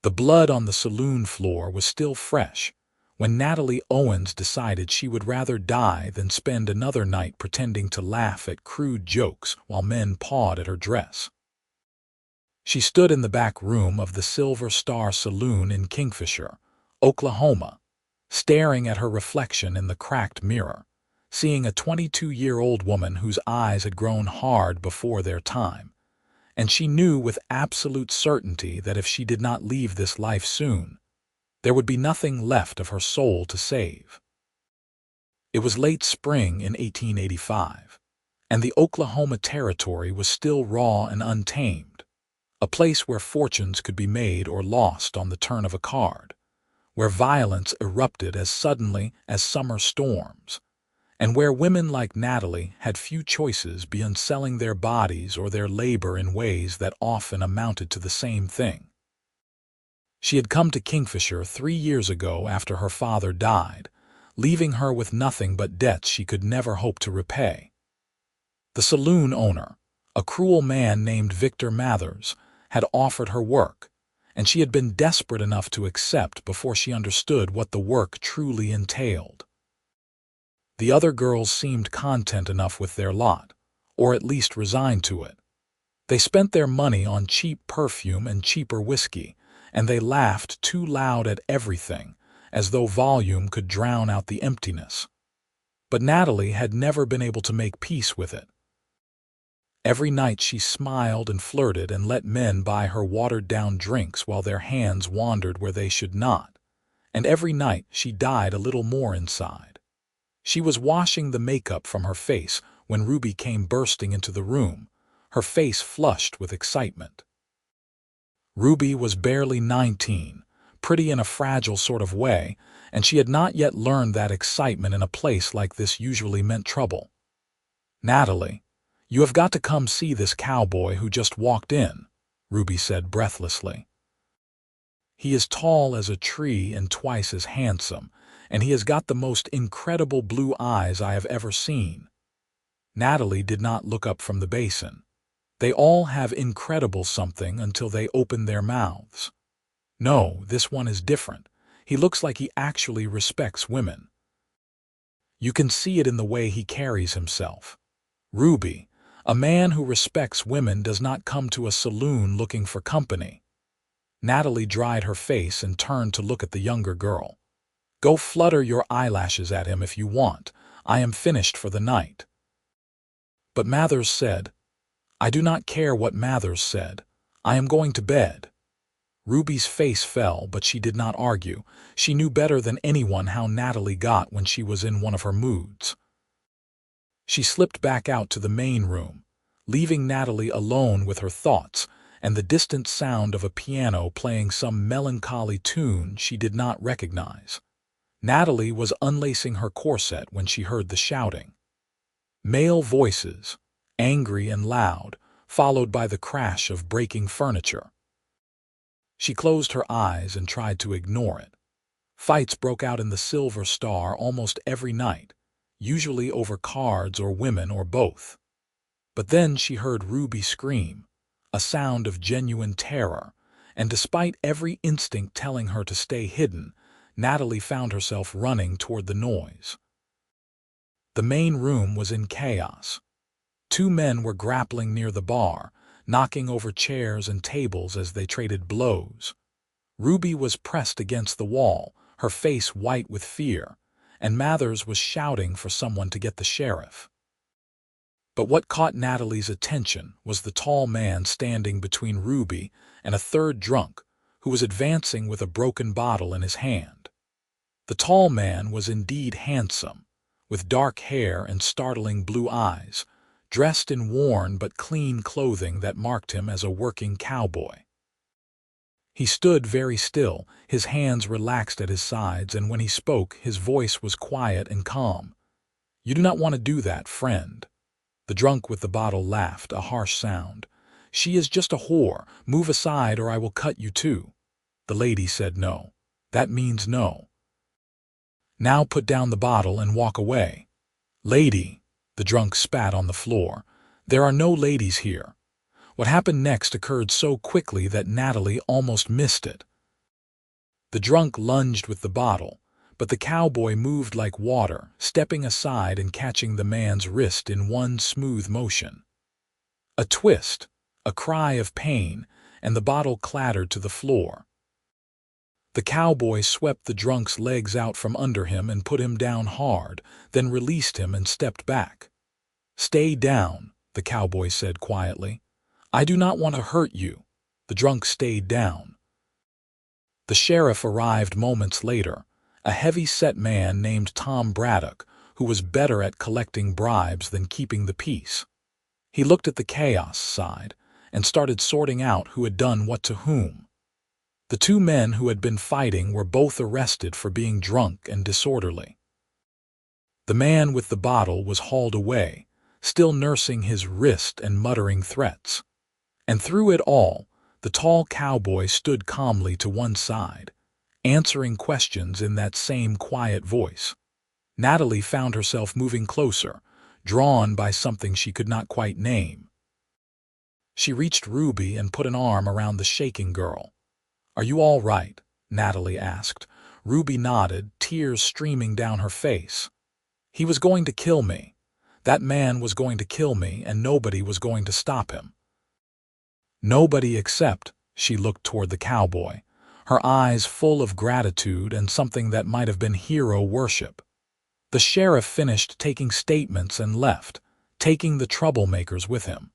The blood on the saloon floor was still fresh when Natalie Owens decided she would rather die than spend another night pretending to laugh at crude jokes while men pawed at her dress. She stood in the back room of the Silver Star Saloon in Kingfisher, Oklahoma, staring at her reflection in the cracked mirror, seeing a 22-year-old woman whose eyes had grown hard before their time, and she knew with absolute certainty that if she did not leave this life soon, there would be nothing left of her soul to save. It was late spring in 1885, and the Oklahoma Territory was still raw and untamed, a place where fortunes could be made or lost on the turn of a card, where violence erupted as suddenly as summer storms, and where women like Natalie had few choices beyond selling their bodies or their labor in ways that often amounted to the same thing. She had come to Kingfisher 3 years ago after her father died, leaving her with nothing but debts she could never hope to repay. The saloon owner, a cruel man named Victor Mathers, had offered her work, and she had been desperate enough to accept before she understood what the work truly entailed. The other girls seemed content enough with their lot, or at least resigned to it. They spent their money on cheap perfume and cheaper whiskey, and they laughed too loud at everything, as though volume could drown out the emptiness. But Natalie had never been able to make peace with it. Every night she smiled and flirted and let men buy her watered-down drinks while their hands wandered where they should not, and every night she died a little more inside. She was washing the makeup from her face when Ruby came bursting into the room, her face flushed with excitement. Ruby was barely 19, pretty in a fragile sort of way, and she had not yet learned that excitement in a place like this usually meant trouble. "Natalie, you have got to come see this cowboy who just walked in," Ruby said breathlessly. "He is tall as a tree and twice as handsome, and he has got the most incredible blue eyes I have ever seen." Natalie did not look up from the basin. They all have incredible something until they open their mouths. "No, this one is different. He looks like he actually respects women. You can see it in the way he carries himself. Ruby, a man who respects women does not come to a saloon looking for company." Natalie dried her face and turned to look at the younger girl. "Go flutter your eyelashes at him if you want. I am finished for the night." But Mathers said, "I do not care what Mathers said. I am going to bed." Ruby's face fell, but she did not argue. She knew better than anyone how Natalie got when she was in one of her moods. She slipped back out to the main room, leaving Natalie alone with her thoughts and the distant sound of a piano playing some melancholy tune she did not recognize. Natalie was unlacing her corset when she heard the shouting. Male voices, angry and loud, followed by the crash of breaking furniture. She closed her eyes and tried to ignore it. Fights broke out in the Silver Star almost every night, usually over cards or women or both. But then she heard Ruby scream, a sound of genuine terror, and despite every instinct telling her to stay hidden, Natalie found herself running toward the noise. The main room was in chaos. 2 men were grappling near the bar, knocking over chairs and tables as they traded blows. Ruby was pressed against the wall, her face white with fear, and Mathers was shouting for someone to get the sheriff. But what caught Natalie's attention was the tall man standing between Ruby and a third drunk who was advancing with a broken bottle in his hand. The tall man was indeed handsome, with dark hair and startling blue eyes, dressed in worn but clean clothing that marked him as a working cowboy. He stood very still, his hands relaxed at his sides, and when he spoke, his voice was quiet and calm. "You do not want to do that, friend." The drunk with the bottle laughed, a harsh sound. "She is just a whore. Move aside or I will cut you too." The lady said no. "That means no. Now put down the bottle and walk away." "Lady," the drunk spat on the floor, "there are no ladies here." What happened next occurred so quickly that Natalie almost missed it. The drunk lunged with the bottle, but the cowboy moved like water, stepping aside and catching the man's wrist in one smooth motion. A twist, a cry of pain, and the bottle clattered to the floor. The cowboy swept the drunk's legs out from under him and put him down hard, then released him and stepped back. "Stay down," the cowboy said quietly. "I do not want to hurt you." The drunk stayed down. The sheriff arrived moments later, a heavy-set man named Tom Braddock, who was better at collecting bribes than keeping the peace. He looked at the chaos side and started sorting out who had done what to whom. The two men who had been fighting were both arrested for being drunk and disorderly. The man with the bottle was hauled away, still nursing his wrist and muttering threats. And through it all, the tall cowboy stood calmly to one side, answering questions in that same quiet voice. Natalie found herself moving closer, drawn by something she could not quite name. She reached Ruby and put an arm around the shaking girl. "Are you all right?" Natalie asked. Ruby nodded, tears streaming down her face. "He was going to kill me. That man was going to kill me, and nobody was going to stop him." Nobody except, she looked toward the cowboy, her eyes full of gratitude and something that might have been hero worship. The sheriff finished taking statements and left, taking the troublemakers with him.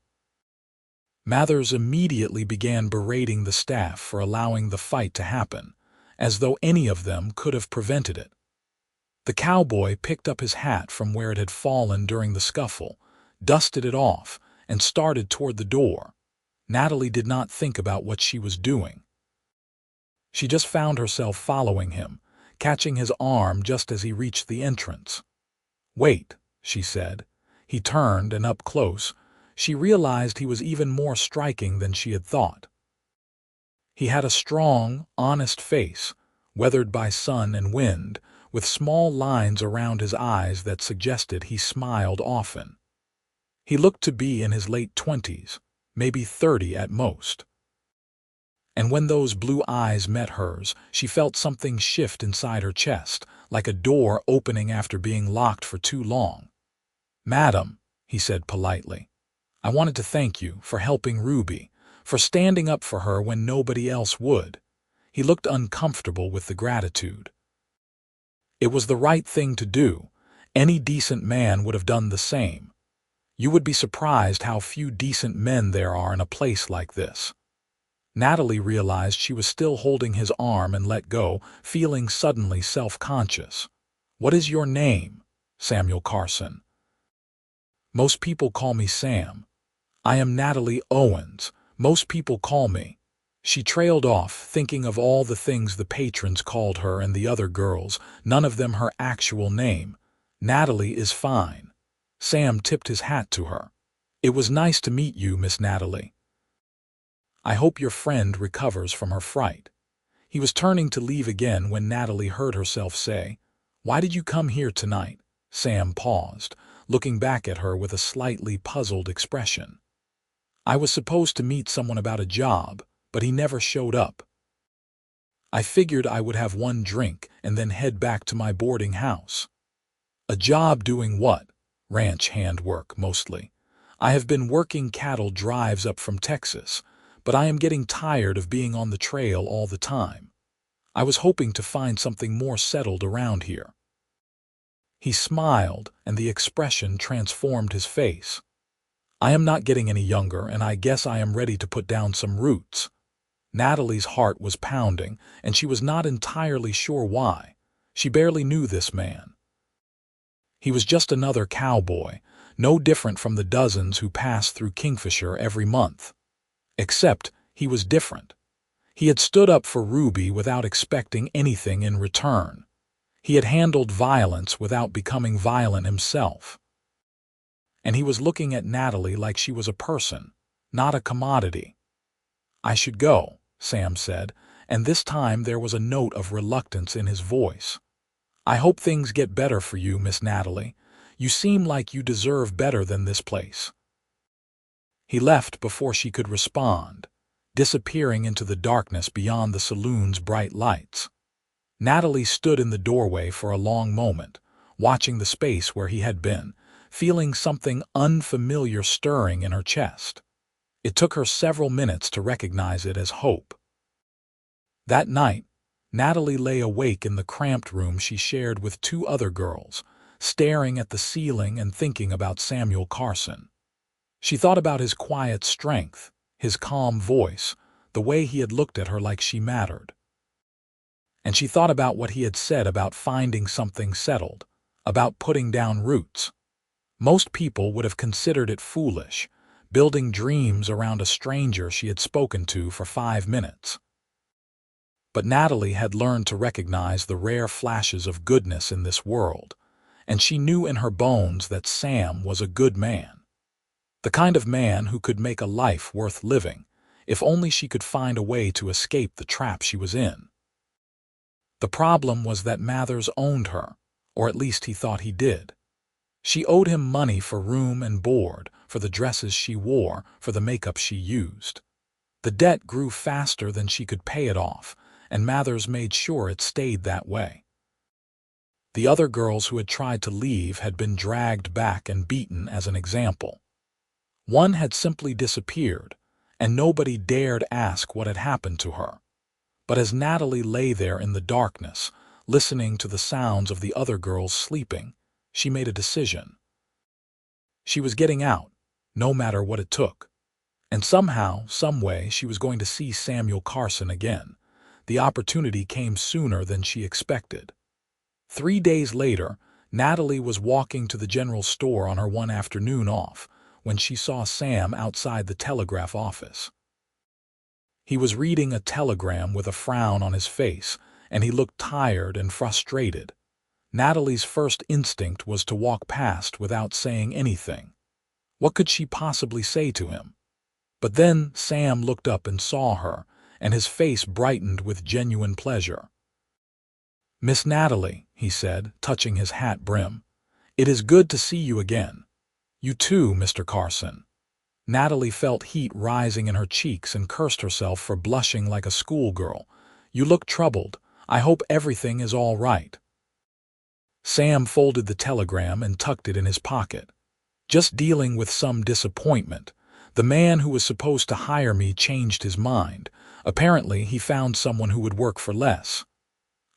Mathers immediately began berating the staff for allowing the fight to happen, as though any of them could have prevented it. The cowboy picked up his hat from where it had fallen during the scuffle, dusted it off, and started toward the door. Natalie did not think about what she was doing. She just found herself following him, catching his arm just as he reached the entrance. "Wait," she said. He turned, and up close, she realized he was even more striking than she had thought. He had a strong, honest face, weathered by sun and wind, with small lines around his eyes that suggested he smiled often. He looked to be in his late 20s, maybe 30 at most. And when those blue eyes met hers, she felt something shift inside her chest, like a door opening after being locked for too long. "Madam," he said politely, "I wanted to thank you for helping Ruby, for standing up for her when nobody else would." He looked uncomfortable with the gratitude. "It was the right thing to do. Any decent man would have done the same. You would be surprised how few decent men there are in a place like this." Natalie realized she was still holding his arm and let go, feeling suddenly self-conscious. "What is your name?" "Samuel Carson." "Most people call me Sam." "I am Natalie Owens. Most people call me." She trailed off, thinking of all the things the patrons called her and the other girls, none of them her actual name. "Natalie is fine." Sam tipped his hat to her. "It was nice to meet you, Miss Natalie. I hope your friend recovers from her fright." He was turning to leave again when Natalie heard herself say, "Why did you come here tonight?" Sam paused, looking back at her with a slightly puzzled expression. "I was supposed to meet someone about a job, but he never showed up. I figured I would have one drink and then head back to my boarding house." "A job doing what?" "Ranch hand work, mostly. I have been working cattle drives up from Texas, but I am getting tired of being on the trail all the time. I was hoping to find something more settled around here." He smiled, and the expression transformed his face. "I am not getting any younger, and I guess I am ready to put down some roots." Natalie's heart was pounding, and she was not entirely sure why. She barely knew this man. He was just another cowboy, no different from the dozens who passed through Kingfisher every month. Except he was different. He had stood up for Ruby without expecting anything in return. He had handled violence without becoming violent himself. And he was looking at Natalie like she was a person, not a commodity. "I should go," Sam said, and this time there was a note of reluctance in his voice. "I hope things get better for you, Miss Natalie. You seem like you deserve better than this place." He left before she could respond, disappearing into the darkness beyond the saloon's bright lights. Natalie stood in the doorway for a long moment, watching the space where he had been, feeling something unfamiliar stirring in her chest. It took her several minutes to recognize it as hope. That night, Natalie lay awake in the cramped room she shared with two other girls, staring at the ceiling and thinking about Samuel Carson. She thought about his quiet strength, his calm voice, the way he had looked at her like she mattered. And she thought about what he had said about finding something settled, about putting down roots. Most people would have considered it foolish, building dreams around a stranger she had spoken to for 5 minutes. But Natalie had learned to recognize the rare flashes of goodness in this world, and she knew in her bones that Sam was a good man. The kind of man who could make a life worth living, if only she could find a way to escape the trap she was in. The problem was that Mathers owned her, or at least he thought he did. She owed him money for room and board, for the dresses she wore, for the makeup she used. The debt grew faster than she could pay it off, and Mathers made sure it stayed that way. The other girls who had tried to leave had been dragged back and beaten as an example. One had simply disappeared, and nobody dared ask what had happened to her. But as Natalie lay there in the darkness, listening to the sounds of the other girls sleeping, she made a decision. She was getting out, no matter what it took. And somehow, someway, she was going to see Samuel Carson again. The opportunity came sooner than she expected. 3 days later, Natalie was walking to the general store on her one afternoon off when she saw Sam outside the telegraph office. He was reading a telegram with a frown on his face, and he looked tired and frustrated. Natalie's first instinct was to walk past without saying anything. What could she possibly say to him? But then Sam looked up and saw her, and his face brightened with genuine pleasure. "Miss Natalie," he said, touching his hat brim, "it is good to see you again. You too, Mr. Carson." Natalie felt heat rising in her cheeks and cursed herself for blushing like a schoolgirl. "You look troubled. I hope everything is all right." Sam folded the telegram and tucked it in his pocket. "Just dealing with some disappointment. The man who was supposed to hire me changed his mind. Apparently, he found someone who would work for less."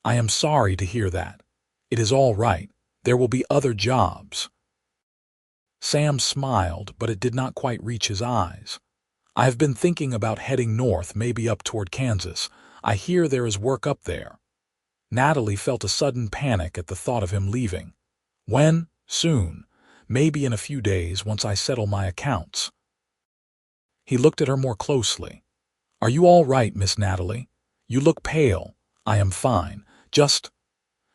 "I am sorry to hear that. It is all right. There will be other jobs." Sam smiled, but it did not quite reach his eyes. "I have been thinking about heading north, maybe up toward Kansas. I hear there is work up there." Natalie felt a sudden panic at the thought of him leaving. "When? Soon. Maybe in a few days, once I settle my accounts." He looked at her more closely. "Are you all right, Miss Natalie? You look pale." "I am fine. Just—"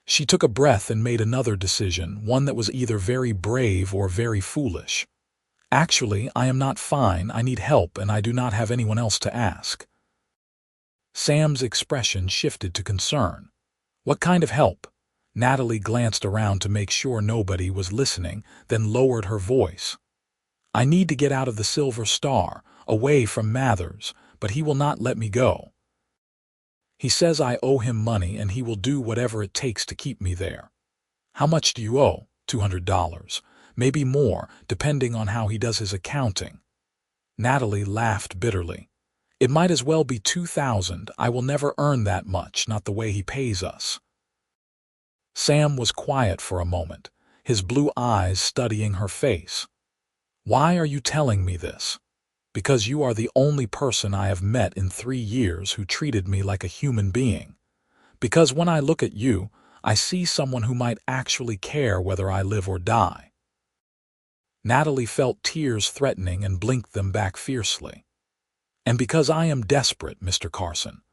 She took a breath and made another decision, one that was either very brave or very foolish. "Actually, I am not fine. I need help, and I do not have anyone else to ask." Sam's expression shifted to concern. "What kind of help?" Natalie glanced around to make sure nobody was listening, then lowered her voice. "I need to get out of the Silver Star, away from Mathers, but he will not let me go. He says I owe him money and he will do whatever it takes to keep me there." "How much do you owe?" $200. Maybe more, depending on how he does his accounting. Natalie laughed bitterly. "It might as well be 2,000. I will never earn that much, not the way he pays us." Sam was quiet for a moment, his blue eyes studying her face. "Why are you telling me this?" "Because you are the only person I have met in 3 years who treated me like a human being. Because when I look at you, I see someone who might actually care whether I live or die." Natalie felt tears threatening and blinked them back fiercely. "And because I am desperate, Mr. Carson.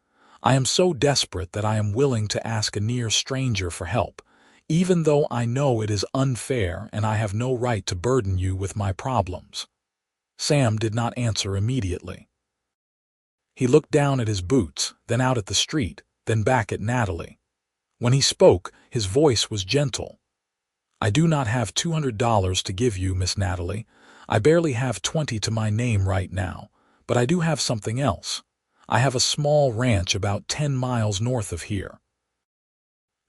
I am so desperate that I am willing to ask a near stranger for help, even though I know it is unfair and I have no right to burden you with my problems." Sam did not answer immediately. He looked down at his boots, then out at the street, then back at Natalie. When he spoke, his voice was gentle. "I do not have $200 to give you, Miss Natalie. I barely have 20 to my name right now, but I do have something else. I have a small ranch about 10 miles north of here."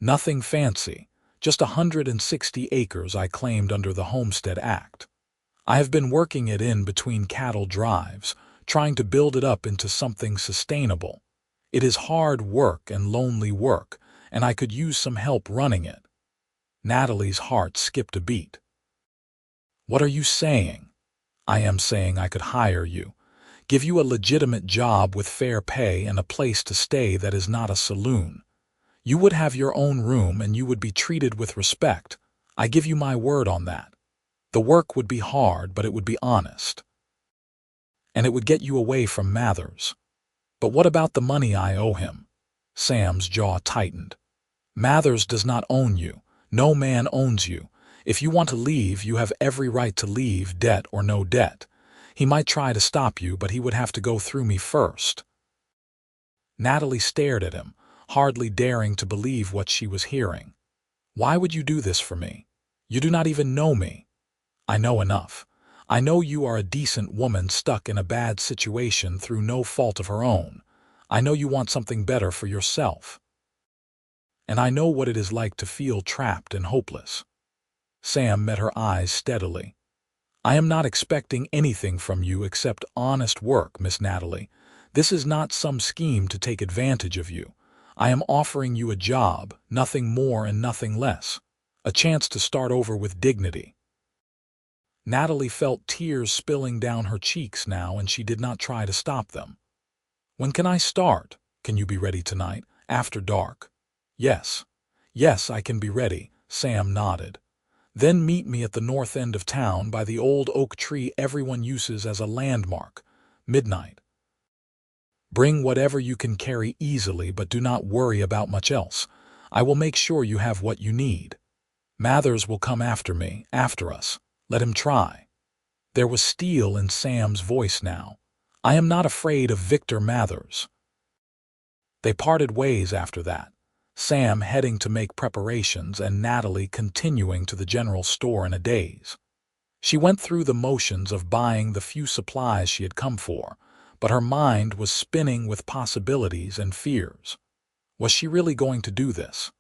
Nothing fancy, just 160 acres I claimed under the Homestead Act. I have been working it in between cattle drives, trying to build it up into something sustainable. It is hard work and lonely work, and I could use some help running it. Natalie's heart skipped a beat. What are you saying? I am saying I could hire you, give you a legitimate job with fair pay and a place to stay that is not a saloon. You would have your own room and you would be treated with respect. I give you my word on that. The work would be hard, but it would be honest. And it would get you away from Mathers. But what about the money I owe him? Sam's jaw tightened. Mathers does not own you. No man owns you. If you want to leave, you have every right to leave, debt or no debt. He might try to stop you, but he would have to go through me first. Natalie stared at him, hardly daring to believe what she was hearing. Why would you do this for me? You do not even know me. I know enough. I know you are a decent woman stuck in a bad situation through no fault of her own. I know you want something better for yourself. And I know what it is like to feel trapped and hopeless. Sam met her eyes steadily. I am not expecting anything from you except honest work, Miss Natalie. This is not some scheme to take advantage of you. I am offering you a job, nothing more and nothing less. A chance to start over with dignity. Natalie felt tears spilling down her cheeks now, and she did not try to stop them. When can I start? Can you be ready tonight, after dark? Yes. Yes, I can be ready, Sam nodded. Then meet me at the north end of town by the old oak tree everyone uses as a landmark. Midnight. Bring whatever you can carry easily, but do not worry about much else. I will make sure you have what you need. Mathers will come after me, after us. Let him try. There was steel in Sam's voice now. I am not afraid of Victor Mathers. They parted ways after that, Sam heading to make preparations and Natalie continuing to the general store in a daze. She went through the motions of buying the few supplies she had come for, but her mind was spinning with possibilities and fears. Was she really going to do this?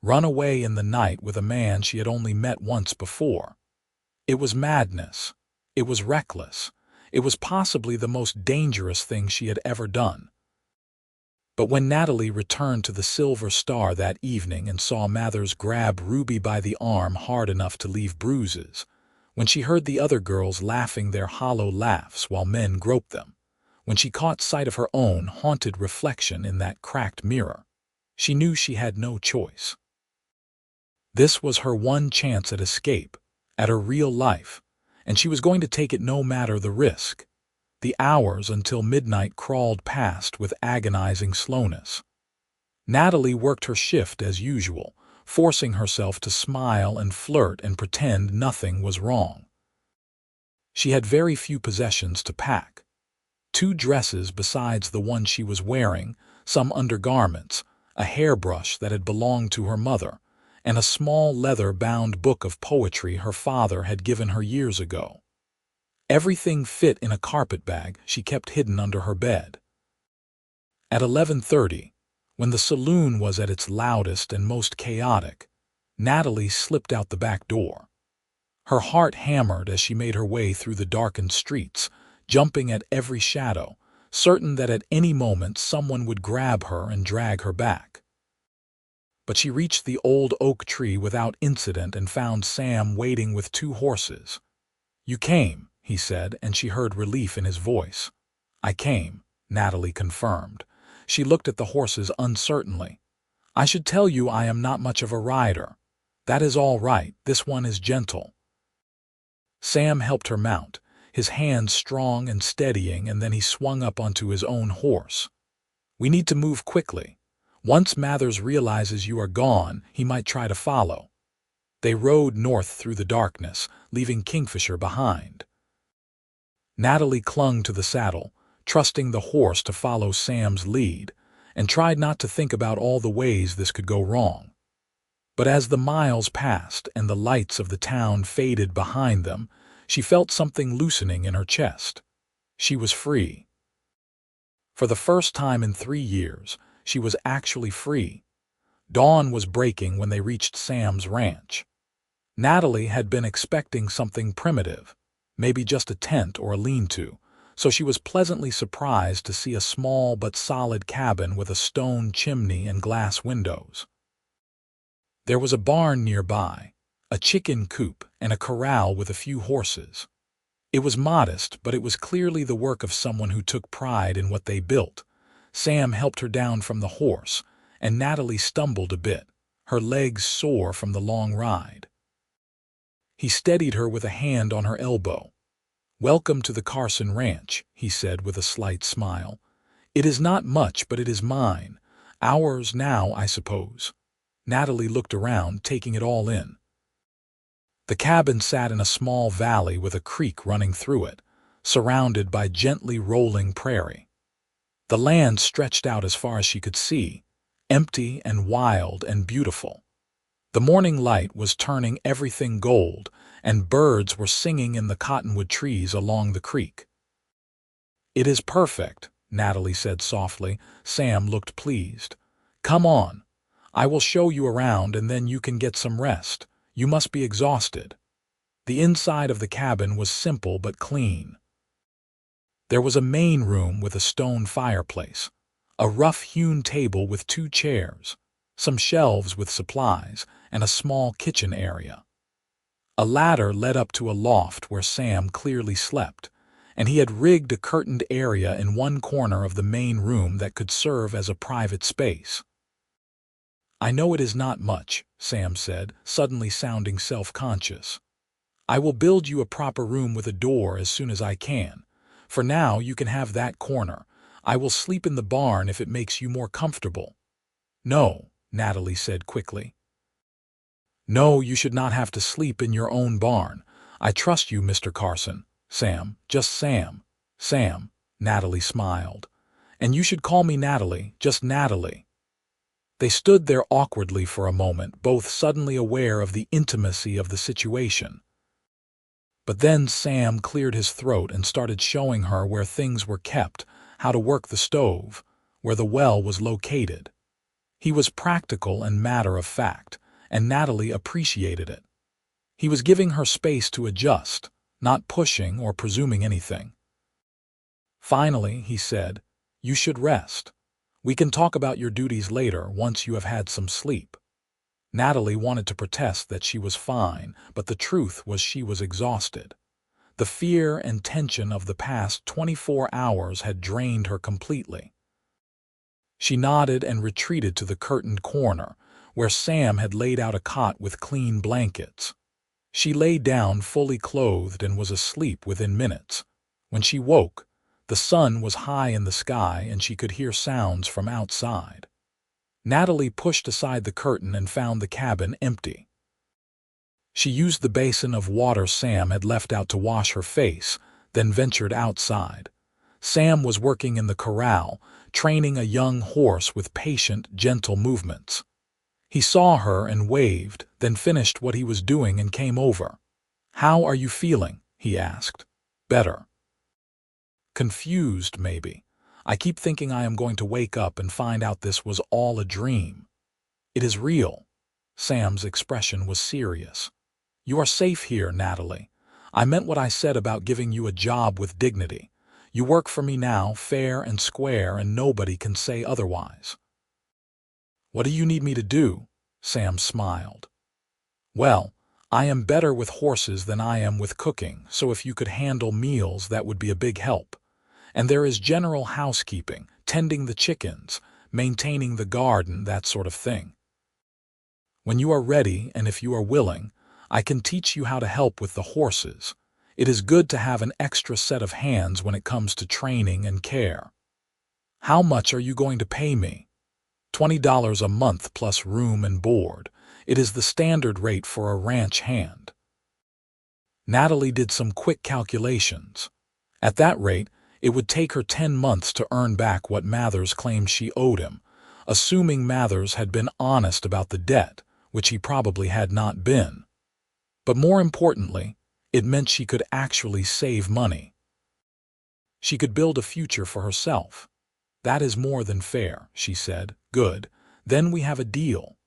Run away in the night with a man she had only met once before. It was madness. It was reckless. It was possibly the most dangerous thing she had ever done. But when Natalie returned to the Silver Star that evening and saw Mathers grab Ruby by the arm hard enough to leave bruises, when she heard the other girls laughing their hollow laughs while men groped them, when she caught sight of her own haunted reflection in that cracked mirror, she knew she had no choice. This was her one chance at escape, at her real life, and she was going to take it no matter the risk. The hours until midnight crawled past with agonizing slowness. Natalie worked her shift as usual, forcing herself to smile and flirt and pretend nothing was wrong. She had very few possessions to pack. 2 dresses besides the one she was wearing, some undergarments, a hairbrush that had belonged to her mother, and a small leather-bound book of poetry her father had given her years ago. Everything fit in a carpet bag she kept hidden under her bed. At 11:30, when the saloon was at its loudest and most chaotic, Natalie slipped out the back door. Her heart hammered as she made her way through the darkened streets, jumping at every shadow, certain that at any moment someone would grab her and drag her back. But she reached the old oak tree without incident and found Sam waiting with 2 horses. "You came," he said, and she heard relief in his voice. "I came," Natalie confirmed. She looked at the horses uncertainly. "I should tell you I am not much of a rider." "That is all right. This one is gentle." Sam helped her mount, his hands strong and steadying, and then he swung up onto his own horse. "We need to move quickly. Once Mathers realizes you are gone, he might try to follow." They rode north through the darkness, leaving Kingfisher behind. Natalie clung to the saddle, trusting the horse to follow Sam's lead, and tried not to think about all the ways this could go wrong. But as the miles passed and the lights of the town faded behind them, she felt something loosening in her chest. She was free. For the first time in 3 years, she was actually free. Dawn was breaking when they reached Sam's ranch. Natalie had been expecting something primitive, maybe just a tent or a lean-to, so she was pleasantly surprised to see a small but solid cabin with a stone chimney and glass windows. There was a barn nearby, a chicken coop, and a corral with a few horses. It was modest, but it was clearly the work of someone who took pride in what they built. Sam helped her down from the horse, and Natalie stumbled a bit, her legs sore from the long ride. He steadied her with a hand on her elbow. "Welcome to the Carson Ranch," he said with a slight smile. "It is not much, but it is mine. Ours now, I suppose." Natalie looked around, taking it all in. The cabin sat in a small valley with a creek running through it, surrounded by gently rolling prairie. The land stretched out as far as she could see, empty and wild and beautiful. The morning light was turning everything gold, and birds were singing in the cottonwood trees along the creek. "It is perfect," Natalie said softly. Sam looked pleased. "Come on. I will show you around and then you can get some rest. You must be exhausted." The inside of the cabin was simple but clean. There was a main room with a stone fireplace, a rough-hewn table with 2 chairs, some shelves with supplies, and a small kitchen area. A ladder led up to a loft where Sam clearly slept, and he had rigged a curtained area in one corner of the main room that could serve as a private space. "I know it is not much," Sam said, suddenly sounding self-conscious. "I will build you a proper room with a door as soon as I can. For now, you can have that corner. I will sleep in the barn if it makes you more comfortable." "No," Natalie said quickly. "No, you should not have to sleep in your own barn. I trust you, Mr. Carson." "Sam, just Sam." "Sam," Natalie smiled. "And you should call me Natalie, just Natalie." They stood there awkwardly for a moment, both suddenly aware of the intimacy of the situation. But then Sam cleared his throat and started showing her where things were kept, how to work the stove, where the well was located. He was practical and matter-of-fact, and Natalie appreciated it. He was giving her space to adjust, not pushing or presuming anything. Finally, he said, "You should rest. We can talk about your duties later once you have had some sleep." Natalie wanted to protest that she was fine, but the truth was she was exhausted. The fear and tension of the past 24 hours had drained her completely. She nodded and retreated to the curtained corner, where Sam had laid out a cot with clean blankets. She lay down fully clothed and was asleep within minutes. When she woke, the sun was high in the sky and she could hear sounds from outside. Natalie pushed aside the curtain and found the cabin empty. She used the basin of water Sam had left out to wash her face, then ventured outside. Sam was working in the corral, training a young horse with patient, gentle movements. He saw her and waved, then finished what he was doing and came over. "How are you feeling?" he asked. "Better." "Confused, maybe. I keep thinking I am going to wake up and find out this was all a dream." "It is real." Sam's expression was serious. "You are safe here, Natalie. I meant what I said about giving you a job with dignity. You work for me now, fair and square, and nobody can say otherwise." "What do you need me to do?" Sam smiled. "Well, I am better with horses than I am with cooking, so if you could handle meals, that would be a big help. And there is general housekeeping, tending the chickens, maintaining the garden, that sort of thing. When you are ready, and if you are willing, I can teach you how to help with the horses. It is good to have an extra set of hands when it comes to training and care." "How much are you going to pay me?" $20 a month plus room and board. It is the standard rate for a ranch hand." Natalie did some quick calculations. At that rate, it would take her 10 months to earn back what Mathers claimed she owed him, assuming Mathers had been honest about the debt, which he probably had not been. But more importantly, it meant she could actually save money. She could build a future for herself. "That is more than fair," she said. "Good. Then we have a deal.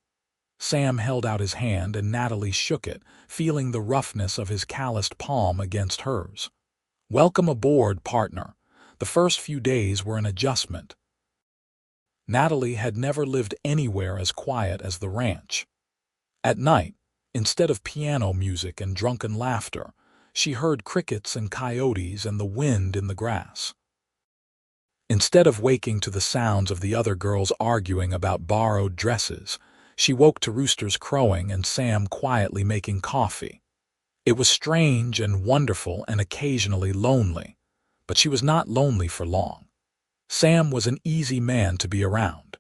Sam held out his hand and Natalie shook it, feeling the roughness of his calloused palm against hers. "Welcome aboard, partner." The first few days were an adjustment. Natalie had never lived anywhere as quiet as the ranch. At night, instead of piano music and drunken laughter, she heard crickets and coyotes and the wind in the grass. Instead of waking to the sounds of the other girls arguing about borrowed dresses, she woke to roosters crowing and Sam quietly making coffee. It was strange and wonderful and occasionally lonely, but she was not lonely for long. Sam was an easy man to be around.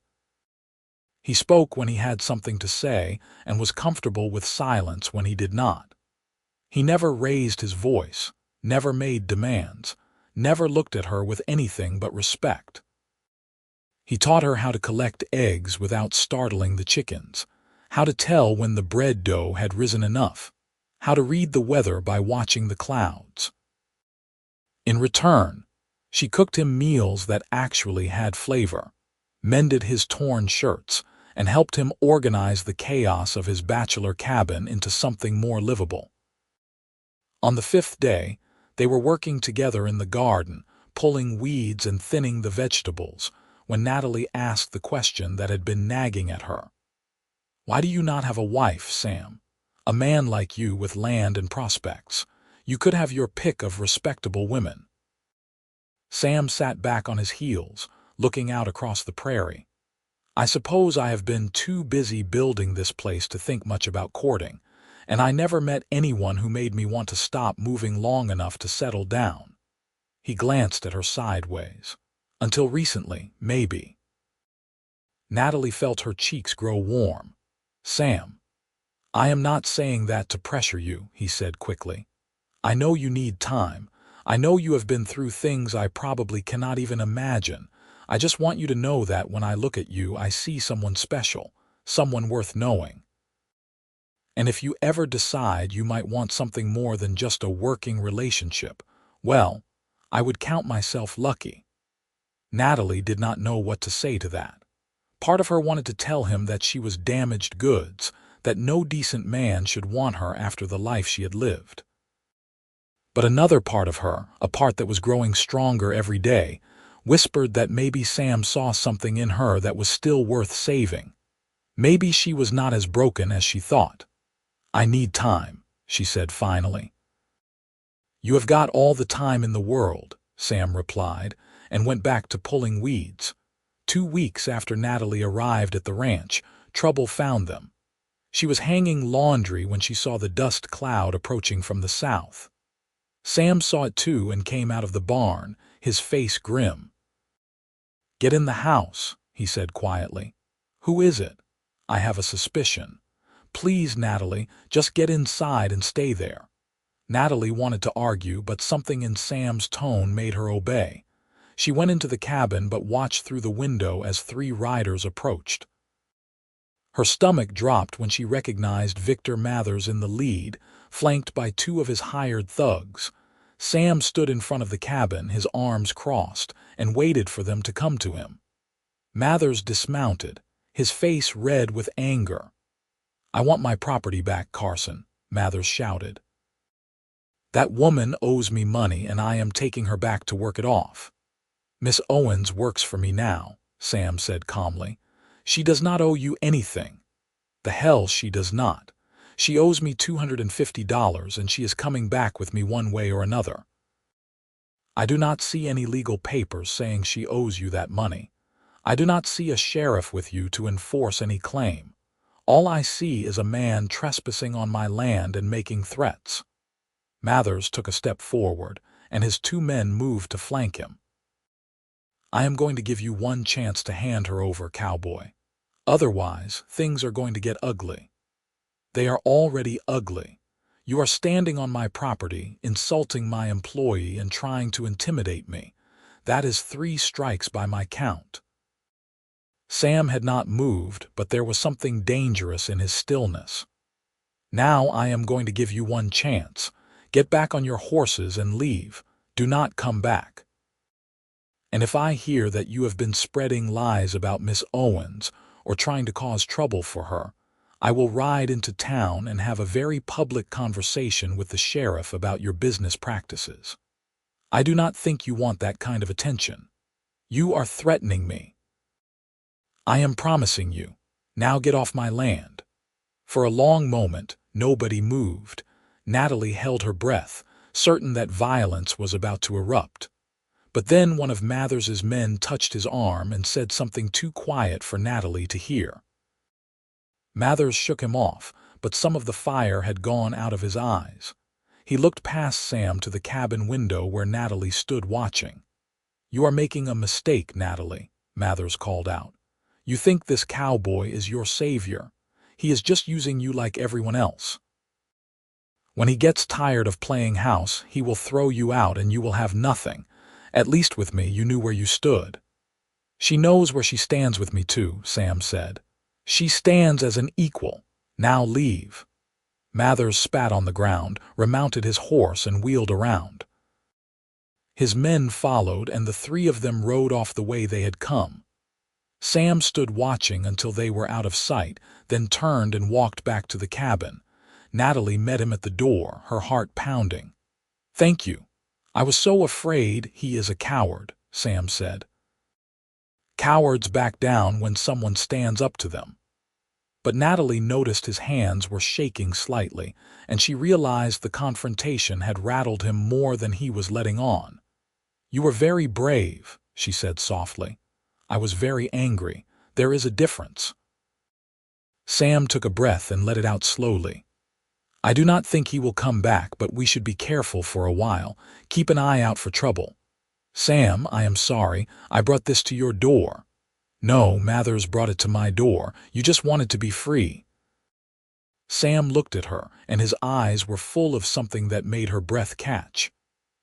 He spoke when he had something to say and was comfortable with silence when he did not. He never raised his voice, never made demands, never looked at her with anything but respect. He taught her how to collect eggs without startling the chickens, how to tell when the bread dough had risen enough, how to read the weather by watching the clouds. In return, she cooked him meals that actually had flavor, mended his torn shirts, and helped him organize the chaos of his bachelor cabin into something more livable. On the 5th day, they were working together in the garden, pulling weeds and thinning the vegetables, when Natalie asked the question that had been nagging at her. "Why do you not have a wife, Sam? A man like you with land and prospects. You could have your pick of respectable women." Sam sat back on his heels, looking out across the prairie. "I suppose I have been too busy building this place to think much about courting, and I never met anyone who made me want to stop moving long enough to settle down." He glanced at her sideways. "Until recently, maybe." Natalie felt her cheeks grow warm. "Sam, I am not saying that to pressure you," he said quickly. "I know you need time. I know you have been through things I probably cannot even imagine. I just want you to know that when I look at you, I see someone special, someone worth knowing. And if you ever decide you might want something more than just a working relationship, well, I would count myself lucky." Natalie did not know what to say to that. Part of her wanted to tell him that she was damaged goods, that no decent man should want her after the life she had lived. But another part of her, a part that was growing stronger every day, whispered that maybe Sam saw something in her that was still worth saving. Maybe she was not as broken as she thought. "I need time," she said finally. "You have got all the time in the world," Sam replied, and went back to pulling weeds. 2 weeks after Natalie arrived at the ranch, trouble found them. She was hanging laundry when she saw the dust cloud approaching from the south. Sam saw it too and came out of the barn, his face grim. "Get in the house," he said quietly. "Who is it? I have a suspicion. Please, Natalie, just get inside and stay there." Natalie wanted to argue, but something in Sam's tone made her obey. She went into the cabin but watched through the window as 3 riders approached. Her stomach dropped when she recognized Victor Mathers in the lead, flanked by 2 of his hired thugs. Sam stood in front of the cabin, his arms crossed, and waited for them to come to him. Mathers dismounted, his face red with anger. "I want my property back, Carson," Mathers shouted. "That woman owes me money and I am taking her back to work it off." "Miss Owens works for me now," Sam said calmly. "She does not owe you anything." "The hell she does not. She owes me $250 and she is coming back with me one way or another." "I do not see any legal papers saying she owes you that money. I do not see a sheriff with you to enforce any claim. All I see is a man trespassing on my land and making threats." Mathers took a step forward, and his 2 men moved to flank him. "I am going to give you one chance to hand her over, Cowboy. Otherwise, things are going to get ugly." "They are already ugly. You are standing on my property, insulting my employee and trying to intimidate me. That is 3 strikes by my count." Sam had not moved, but there was something dangerous in his stillness. "Now I am going to give you one chance. Get back on your horses and leave. Do not come back. And if I hear that you have been spreading lies about Miss Owens or trying to cause trouble for her, I will ride into town and have a very public conversation with the sheriff about your business practices. I do not think you want that kind of attention. You are threatening me. I am promising you. Now get off my land." For a long moment, nobody moved. Natalie held her breath, certain that violence was about to erupt. But then one of Mathers's men touched his arm and said something too quiet for Natalie to hear. Mathers shook him off, but some of the fire had gone out of his eyes. He looked past Sam to the cabin window where Natalie stood watching. "You are making a mistake, Natalie," Mathers called out. "You think this cowboy is your savior. He is just using you like everyone else. When he gets tired of playing house, he will throw you out and you will have nothing. At least with me, you knew where you stood." "She knows where she stands with me too," Sam said. "She stands as an equal. Now leave." Mathers spat on the ground, remounted his horse, and wheeled around. His men followed, and the three of them rode off the way they had come. Sam stood watching until they were out of sight, then turned and walked back to the cabin. Natalie met him at the door, her heart pounding. "Thank you. I was so afraid. He is a coward," Sam said. "Cowards back down when someone stands up to them." But Natalie noticed his hands were shaking slightly, and she realized the confrontation had rattled him more than he was letting on. "You were very brave," she said softly. "I was very angry. There is a difference." Sam took a breath and let it out slowly. "I do not think he will come back, but we should be careful for a while. Keep an eye out for trouble." "Sam, I am sorry. I brought this to your door." "No, Mathers brought it to my door. You just wanted to be free." Sam looked at her, and his eyes were full of something that made her breath catch.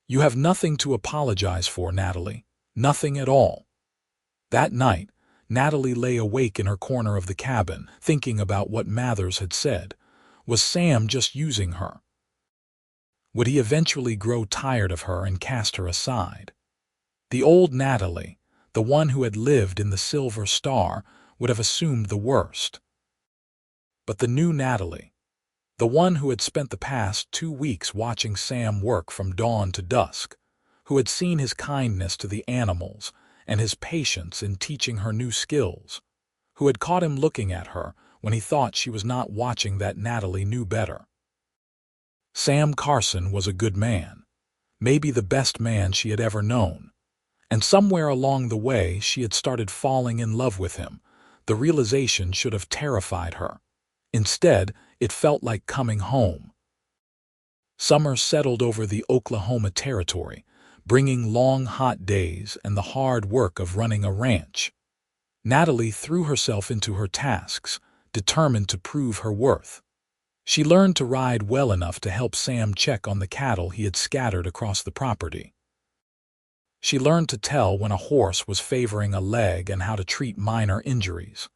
"You have nothing to apologize for, Natalie. Nothing at all." That night, Natalie lay awake in her corner of the cabin, thinking about what Mathers had said. Was Sam just using her? Would he eventually grow tired of her and cast her aside? The old Natalie, the one who had lived in the Silver Star, would have assumed the worst. But the new Natalie, the one who had spent the past 2 weeks watching Sam work from dawn to dusk, who had seen his kindness to the animals and his patience in teaching her new skills, who had caught him looking at her when he thought she was not watching, that Natalie knew better. Sam Carson was a good man, maybe the best man she had ever known. And somewhere along the way she had started falling in love with him. The realization should have terrified her. Instead, it felt like coming home. Summer settled over the Oklahoma Territory, bringing long hot days and the hard work of running a ranch. Natalie threw herself into her tasks, determined to prove her worth. She learned to ride well enough to help Sam check on the cattle he had scattered across the property. She learned to tell when a horse was favoring a leg and how to treat minor injuries.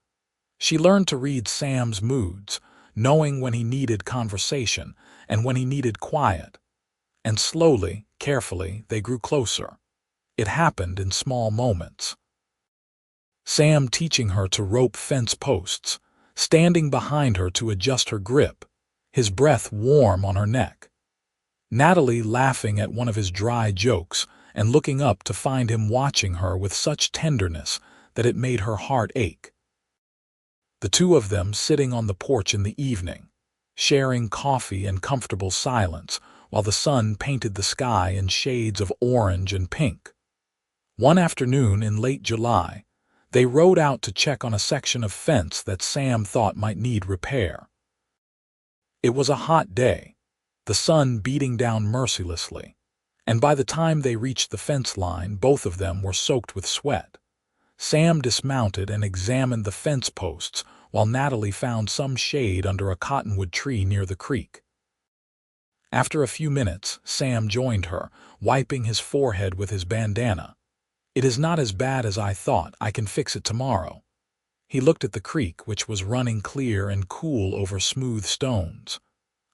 She learned to read Sam's moods, knowing when he needed conversation and when he needed quiet. And slowly, carefully, they grew closer. It happened in small moments. Sam teaching her to rope fence posts, standing behind her to adjust her grip, his breath warm on her neck. Natalie laughing at one of his dry jokes and looking up to find him watching her with such tenderness that it made her heart ache. The two of them sitting on the porch in the evening, sharing coffee and comfortable silence while the sun painted the sky in shades of orange and pink. One afternoon in late July, they rode out to check on a section of fence that Sam thought might need repair. It was a hot day, the sun beating down mercilessly, and by the time they reached the fence line, both of them were soaked with sweat. Sam dismounted and examined the fence posts while Natalie found some shade under a cottonwood tree near the creek. After a few minutes, Sam joined her, wiping his forehead with his bandana. "It is not as bad as I thought. I can fix it tomorrow." He looked at the creek, which was running clear and cool over smooth stones.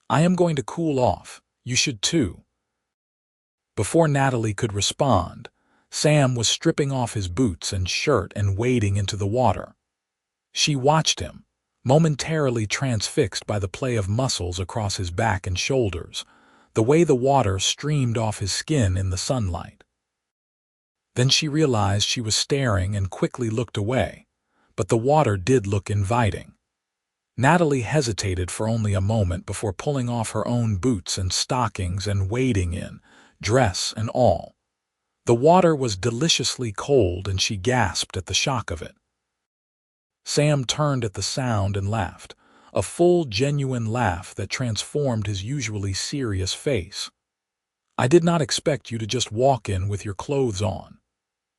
"I am going to cool off. You should too." Before Natalie could respond, Sam was stripping off his boots and shirt and wading into the water. She watched him, momentarily transfixed by the play of muscles across his back and shoulders, the way the water streamed off his skin in the sunlight. Then she realized she was staring and quickly looked away, but the water did look inviting. Natalie hesitated for only a moment before pulling off her own boots and stockings and wading in, dress and all. The water was deliciously cold and she gasped at the shock of it. Sam turned at the sound and laughed, a full, genuine laugh that transformed his usually serious face. "I did not expect you to just walk in with your clothes on.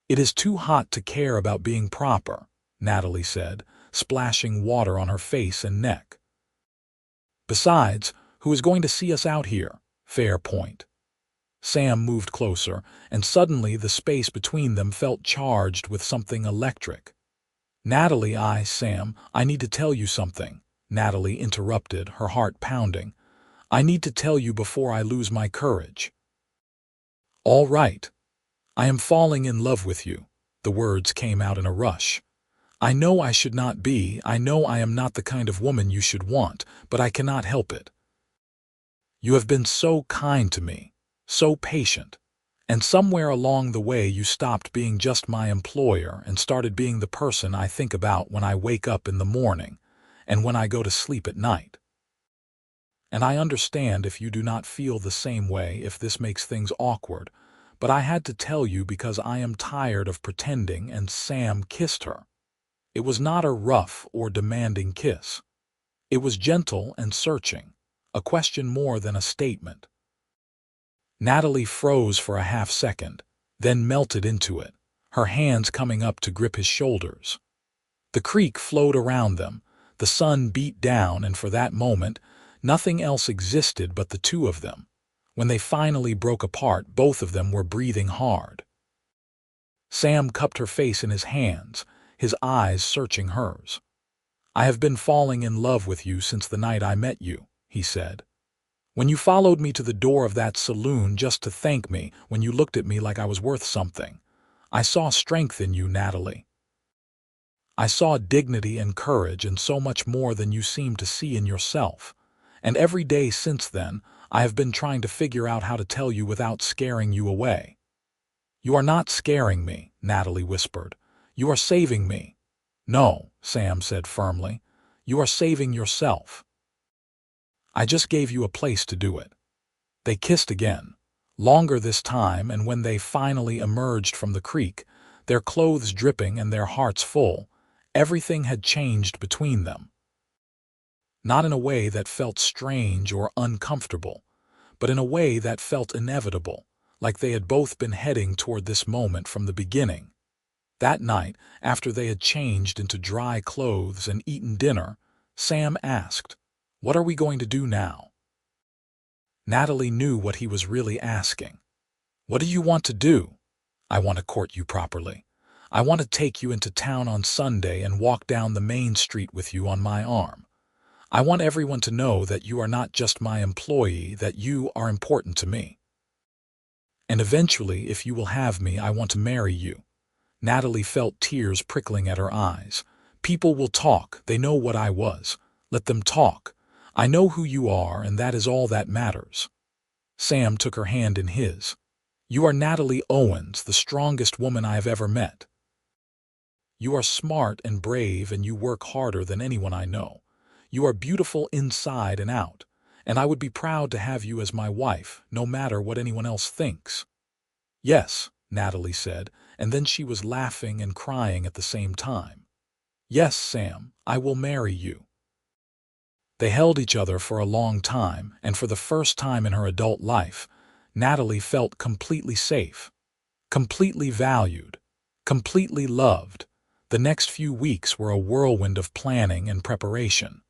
It is too hot to care about being proper," Natalie said, splashing water on her face and neck. "Besides, who is going to see us out here? Fair point." Sam moved closer, and suddenly the space between them felt charged with something electric. "Natalie, Sam, I need to tell you something," Natalie interrupted, her heart pounding. "I need to tell you before I lose my courage." "All right. I am falling in love with you." The words came out in a rush. "I know I should not be, I know I am not the kind of woman you should want, but I cannot help it. You have been so kind to me, so patient, and somewhere along the way you stopped being just my employer and started being the person I think about when I wake up in the morning and when I go to sleep at night. And I understand if you do not feel the same way, if this makes things awkward, but I had to tell you because I am tired of pretending." And Sam kissed her. It was not a rough or demanding kiss. It was gentle and searching, a question more than a statement. Natalie froze for a half-second, then melted into it, her hands coming up to grip his shoulders. The creek flowed around them, the sun beat down, and for that moment, nothing else existed but the two of them. When they finally broke apart, both of them were breathing hard. Sam cupped her face in his hands, his eyes searching hers. "I have been falling in love with you since the night I met you," he said. "When you followed me to the door of that saloon just to thank me, when you looked at me like I was worth something, I saw strength in you, Natalie. I saw dignity and courage and so much more than you seem to see in yourself. And every day since then, I have been trying to figure out how to tell you without scaring you away." "You are not scaring me," Natalie whispered. "You are saving me." "No," Sam said firmly. "You are saving yourself. I just gave you a place to do it." They kissed again, longer this time, and when they finally emerged from the creek, their clothes dripping and their hearts full, everything had changed between them. Not in a way that felt strange or uncomfortable, but in a way that felt inevitable, like they had both been heading toward this moment from the beginning. That night, after they had changed into dry clothes and eaten dinner, Sam asked, "What are we going to do now?" Natalie knew what he was really asking. "What do you want to do?" "I want to court you properly. I want to take you into town on Sunday and walk down the main street with you on my arm. I want everyone to know that you are not just my employee, that you are important to me. And eventually, if you will have me, I want to marry you." Natalie felt tears prickling at her eyes. "People will talk. They know what I was. Let them talk. I know who you are, and that is all that matters." Sam took her hand in his. "You are Natalie Owens, the strongest woman I have ever met. You are smart and brave, and you work harder than anyone I know. You are beautiful inside and out, and I would be proud to have you as my wife, no matter what anyone else thinks." "Yes," Natalie said, and then she was laughing and crying at the same time. "Yes, Sam, I will marry you." They held each other for a long time, and for the first time in her adult life, Natalie felt completely safe, completely valued, completely loved. The next few weeks were a whirlwind of planning and preparation.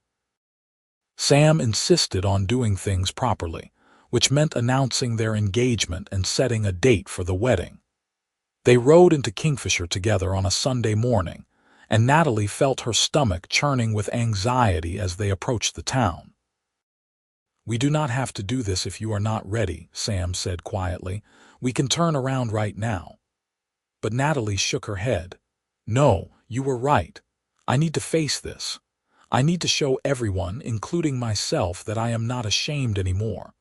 Sam insisted on doing things properly, which meant announcing their engagement and setting a date for the wedding. They rode into Kingfisher together on a Sunday morning, and Natalie felt her stomach churning with anxiety as they approached the town. "We do not have to do this if you are not ready," Sam said quietly. "We can turn around right now." But Natalie shook her head. "No, you were right. I need to face this. I need to show everyone, including myself, that I am not ashamed anymore."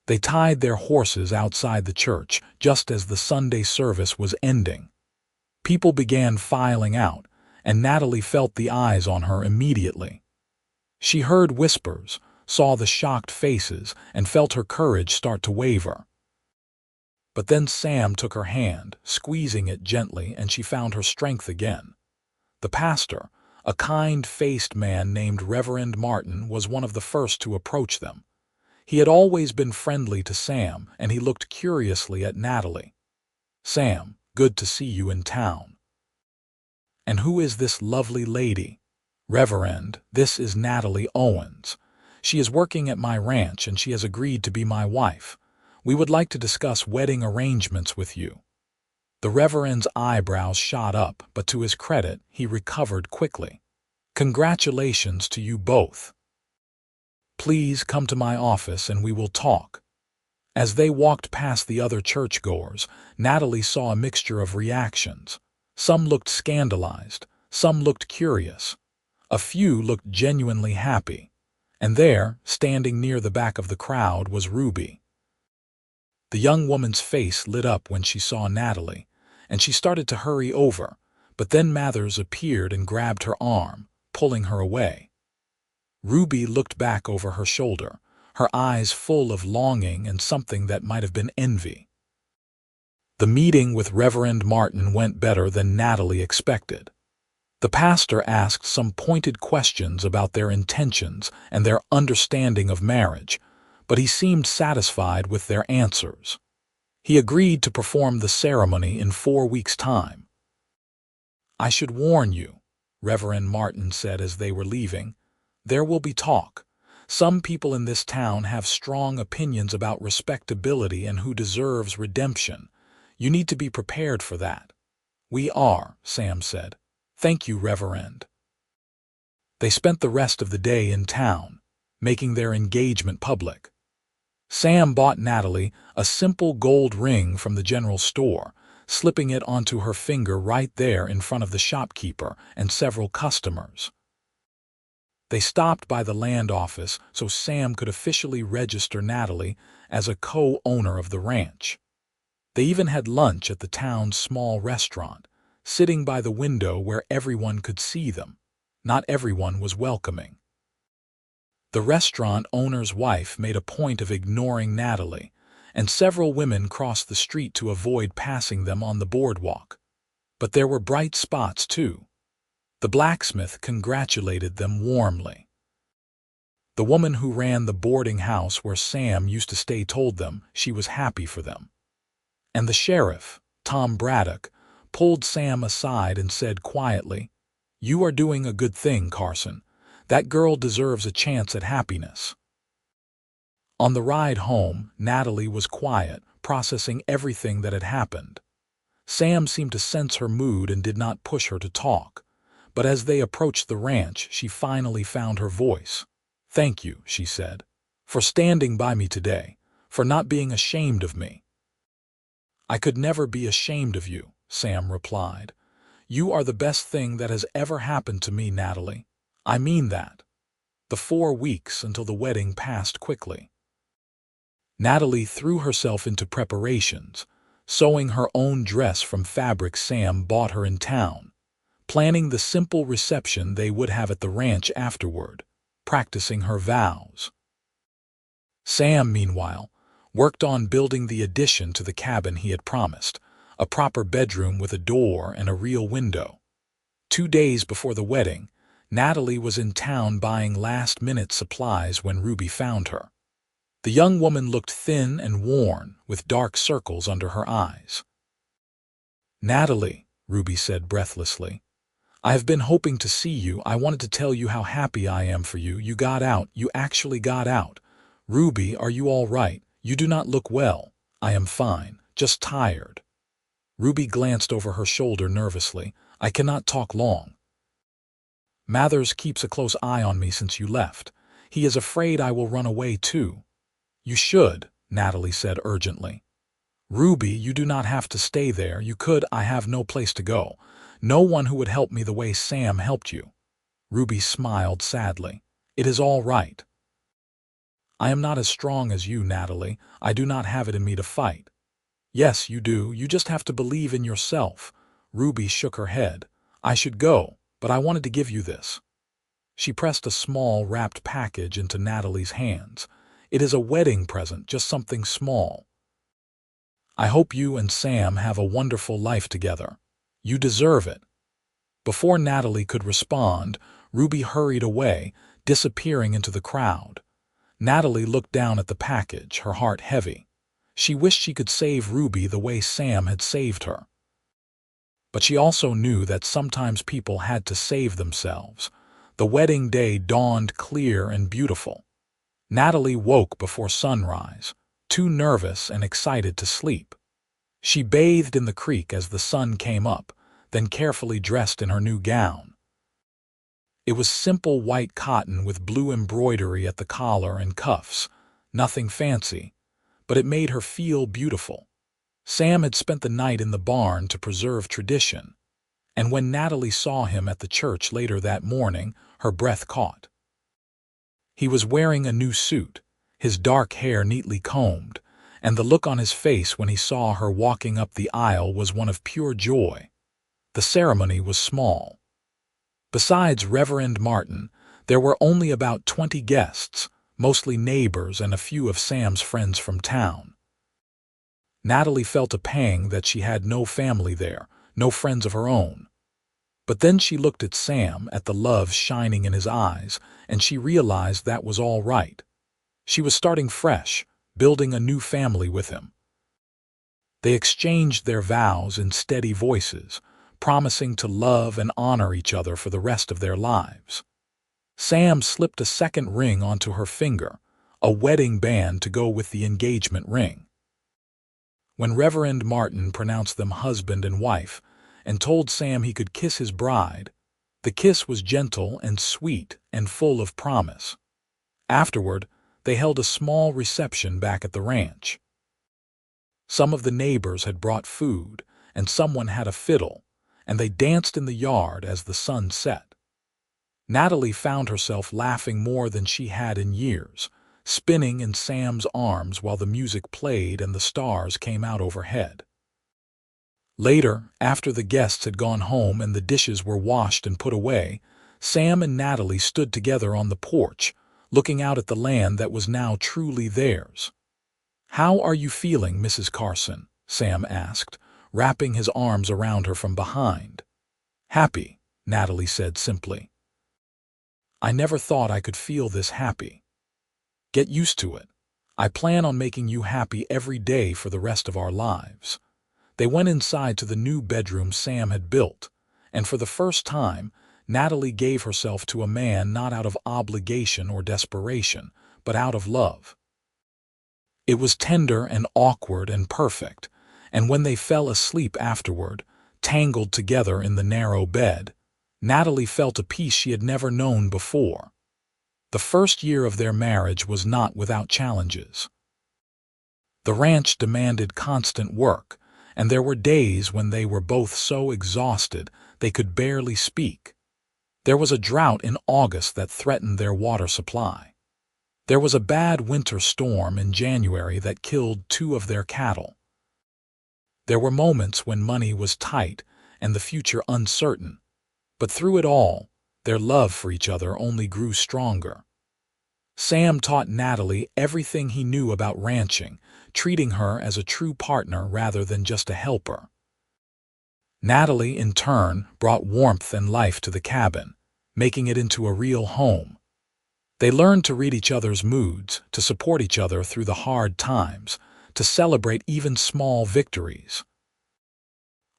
They tied their horses outside the church just as the Sunday service was ending. People began filing out, and Natalie felt the eyes on her immediately. She heard whispers, saw the shocked faces, and felt her courage start to waver. But then Sam took her hand, squeezing it gently, and she found her strength again. The pastor, a kind-faced man named Reverend Martin, was one of the first to approach them. He had always been friendly to Sam, and he looked curiously at Natalie. "Sam, good to see you in town." "And who is this lovely lady?" "Reverend, this is Natalie Owens. She is working at my ranch, and she has agreed to be my wife. We would like to discuss wedding arrangements with you." The Reverend's eyebrows shot up, but to his credit, he recovered quickly. "Congratulations to you both. Please come to my office and we will talk." As they walked past the other churchgoers, Natalie saw a mixture of reactions. Some looked scandalized, some looked curious. A few looked genuinely happy. And there, standing near the back of the crowd, was Ruby. The young woman's face lit up when she saw Natalie, and she started to hurry over, but then Mathers appeared and grabbed her arm, pulling her away. Ruby looked back over her shoulder, her eyes full of longing and something that might have been envy. The meeting with Reverend Martin went better than Natalie expected. The pastor asked some pointed questions about their intentions and their understanding of marriage, but he seemed satisfied with their answers. He agreed to perform the ceremony in 4 weeks' time. "I should warn you," Reverend Martin said as they were leaving, "there will be talk. Some people in this town have strong opinions about respectability and who deserves redemption. You need to be prepared for that." "We are," Sam said. "Thank you, Reverend." They spent the rest of the day in town, making their engagement public. Sam bought Natalie a simple gold ring from the general store, slipping it onto her finger right there in front of the shopkeeper and several customers. They stopped by the land office so Sam could officially register Natalie as a co-owner of the ranch. They even had lunch at the town's small restaurant, sitting by the window where everyone could see them. Not everyone was welcoming. The restaurant owner's wife made a point of ignoring Natalie, and several women crossed the street to avoid passing them on the boardwalk. But there were bright spots, too. The blacksmith congratulated them warmly. The woman who ran the boarding house where Sam used to stay told them she was happy for them. And the sheriff, Tom Braddock, pulled Sam aside and said quietly, "You are doing a good thing, Carson. That girl deserves a chance at happiness." On the ride home, Natalie was quiet, processing everything that had happened. Sam seemed to sense her mood and did not push her to talk. But as they approached the ranch, she finally found her voice. "Thank you," she said, "for standing by me today, for not being ashamed of me." "I could never be ashamed of you," Sam replied. "You are the best thing that has ever happened to me, Natalie. I mean that." The 4 weeks until the wedding passed quickly. Natalie threw herself into preparations, sewing her own dress from fabric Sam bought her in town, planning the simple reception they would have at the ranch afterward, practicing her vows. Sam, meanwhile, worked on building the addition to the cabin he had promised, a proper bedroom with a door and a real window. 2 days before the wedding, Natalie was in town buying last-minute supplies when Ruby found her. The young woman looked thin and worn, with dark circles under her eyes. "Natalie," Ruby said breathlessly, "I have been hoping to see you. I wanted to tell you how happy I am for you. You got out. You actually got out. Ruby, are you all right? You do not look well." "I am fine, just tired." Ruby glanced over her shoulder nervously. "I cannot talk long. Mathers keeps a close eye on me since you left. He is afraid I will run away too." "You should," Natalie said urgently. "Ruby, you do not have to stay there. You could. I have no place to go. No one who would help me the way Sam helped you." Ruby smiled sadly. "It is all right. I am not as strong as you, Natalie. I do not have it in me to fight." "Yes, you do. You just have to believe in yourself." Ruby shook her head. "I should go, but I wanted to give you this." She pressed a small, wrapped package into Natalie's hands. "It is a wedding present, just something small. I hope you and Sam have a wonderful life together. You deserve it." Before Natalie could respond, Ruby hurried away, disappearing into the crowd. Natalie looked down at the package, her heart heavy. She wished she could save Ruby the way Sam had saved her. But she also knew that sometimes people had to save themselves. The wedding day dawned clear and beautiful. Natalie woke before sunrise, too nervous and excited to sleep. She bathed in the creek as the sun came up, then carefully dressed in her new gown. It was simple white cotton with blue embroidery at the collar and cuffs, nothing fancy, but it made her feel beautiful. Sam had spent the night in the barn to preserve tradition, and when Natalie saw him at the church later that morning, her breath caught. He was wearing a new suit, his dark hair neatly combed, and the look on his face when he saw her walking up the aisle was one of pure joy. The ceremony was small. Besides Reverend Martin, there were only about 20 guests, mostly neighbors and a few of Sam's friends from town. Natalie felt a pang that she had no family there, no friends of her own. But then she looked at Sam, at the love shining in his eyes, and she realized that was all right. She was starting fresh, building a new family with him. They exchanged their vows in steady voices, promising to love and honor each other for the rest of their lives. Sam slipped a second ring onto her finger, a wedding band to go with the engagement ring. When Reverend Martin pronounced them husband and wife and told Sam he could kiss his bride, the kiss was gentle and sweet and full of promise. Afterward, they held a small reception back at the ranch. Some of the neighbors had brought food, and someone had a fiddle, and they danced in the yard as the sun set. Natalie found herself laughing more than she had in years, spinning in Sam's arms while the music played and the stars came out overhead. Later, after the guests had gone home and the dishes were washed and put away, Sam and Natalie stood together on the porch, looking out at the land that was now truly theirs. "How are you feeling, Mrs. Carson?" Sam asked, wrapping his arms around her from behind. "Happy," Natalie said simply. "I never thought I could feel this happy." "Get used to it. I plan on making you happy every day for the rest of our lives." They went inside to the new bedroom Sam had built, and for the first time, Natalie gave herself to a man not out of obligation or desperation, but out of love. It was tender and awkward and perfect, and when they fell asleep afterward, tangled together in the narrow bed, Natalie felt a peace she had never known before. The first year of their marriage was not without challenges. The ranch demanded constant work, and there were days when they were both so exhausted they could barely speak. There was a drought in August that threatened their water supply. There was a bad winter storm in January that killed 2 of their cattle. There were moments when money was tight and the future uncertain, but through it all, their love for each other only grew stronger. Sam taught Natalie everything he knew about ranching, treating her as a true partner rather than just a helper. Natalie, in turn, brought warmth and life to the cabin, making it into a real home. They learned to read each other's moods, to support each other through the hard times, to celebrate even small victories.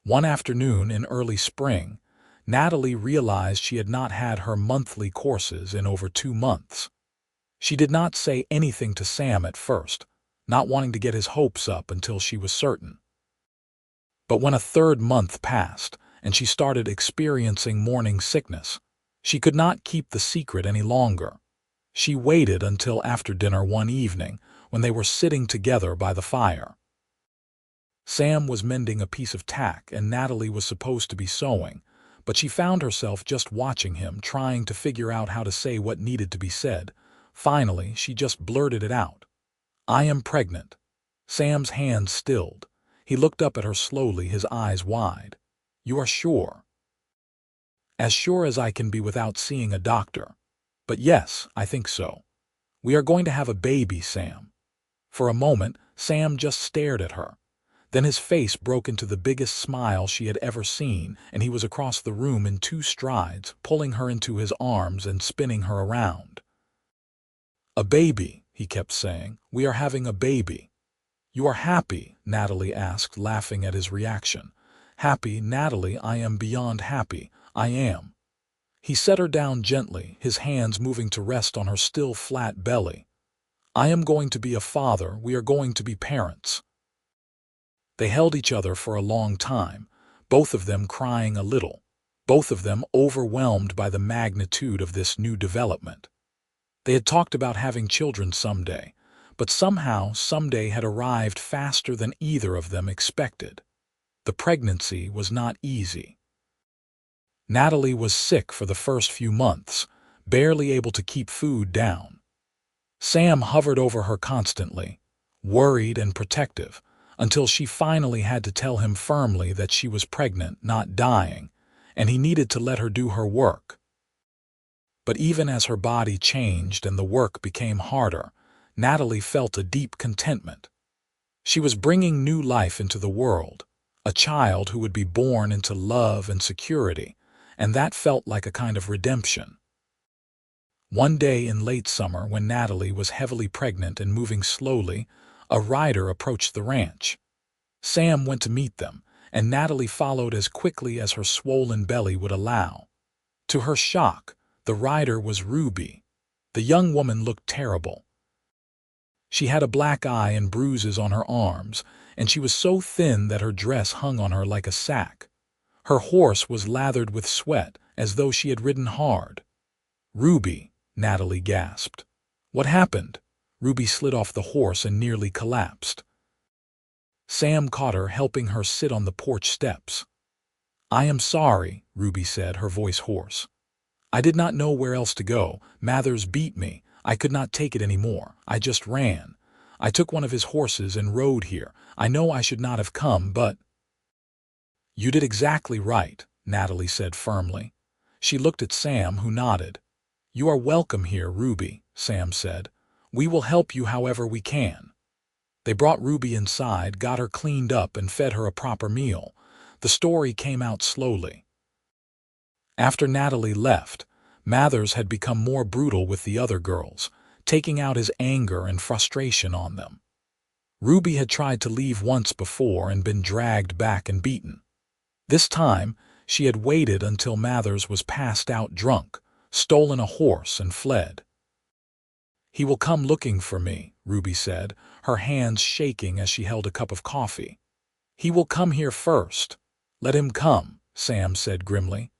One afternoon in early spring, Natalie realized she had not had her monthly courses in over 2 months. She did not say anything to Sam at first, not wanting to get his hopes up until she was certain. But when a 3rd month passed and she started experiencing morning sickness, she could not keep the secret any longer. She waited until after dinner one evening when they were sitting together by the fire. Sam was mending a piece of tack and Natalie was supposed to be sewing, but she found herself just watching him, trying to figure out how to say what needed to be said. Finally, she just blurted it out. "I am pregnant." Sam's hands stilled. He looked up at her slowly, his eyes wide. "You are sure?" "As sure as I can be without seeing a doctor. But yes, I think so. We are going to have a baby, Sam." For a moment, Sam just stared at her. Then his face broke into the biggest smile she had ever seen, and he was across the room in 2 strides, pulling her into his arms and spinning her around. "A baby," he kept saying. "We are having a baby." "You are happy?" Natalie asked, laughing at his reaction. "Happy, Natalie, I am beyond happy. I am." He set her down gently, his hands moving to rest on her still flat belly. "I am going to be a father. We are going to be parents." They held each other for a long time, both of them crying a little, both of them overwhelmed by the magnitude of this new development. They had talked about having children someday, but somehow someday had arrived faster than either of them expected. The pregnancy was not easy. Natalie was sick for the first few months, barely able to keep food down. Sam hovered over her constantly, worried and protective, until she finally had to tell him firmly that she was pregnant, not dying, and he needed to let her do her work. But even as her body changed and the work became harder, Natalie felt a deep contentment. She was bringing new life into the world, a child who would be born into love and security, and that felt like a kind of redemption. One day in late summer, when Natalie was heavily pregnant and moving slowly, a rider approached the ranch. Sam went to meet them, and Natalie followed as quickly as her swollen belly would allow. To her shock, the rider was Ruby. The young woman looked terrible. She had a black eye and bruises on her arms, and she was so thin that her dress hung on her like a sack. Her horse was lathered with sweat, as though she had ridden hard. "Ruby," Natalie gasped. "What happened?" Ruby slid off the horse and nearly collapsed. Sam caught her, helping her sit on the porch steps. "I am sorry," Ruby said, her voice hoarse. "I did not know where else to go. Mathers beat me. I could not take it anymore. I just ran. I took one of his horses and rode here. I know I should not have come, but—" "You did exactly right," Natalie said firmly. She looked at Sam, who nodded. "You are welcome here, Ruby," Sam said. "We will help you however we can." They brought Ruby inside, got her cleaned up, and fed her a proper meal. The story came out slowly. After Natalie left, Mathers had become more brutal with the other girls, taking out his anger and frustration on them. Ruby had tried to leave once before and been dragged back and beaten. This time, she had waited until Mathers was passed out drunk, stolen a horse, and fled. "He will come looking for me," Ruby said, her hands shaking as she held a cup of coffee. "He will come here first." "Let him come," Sam said grimly.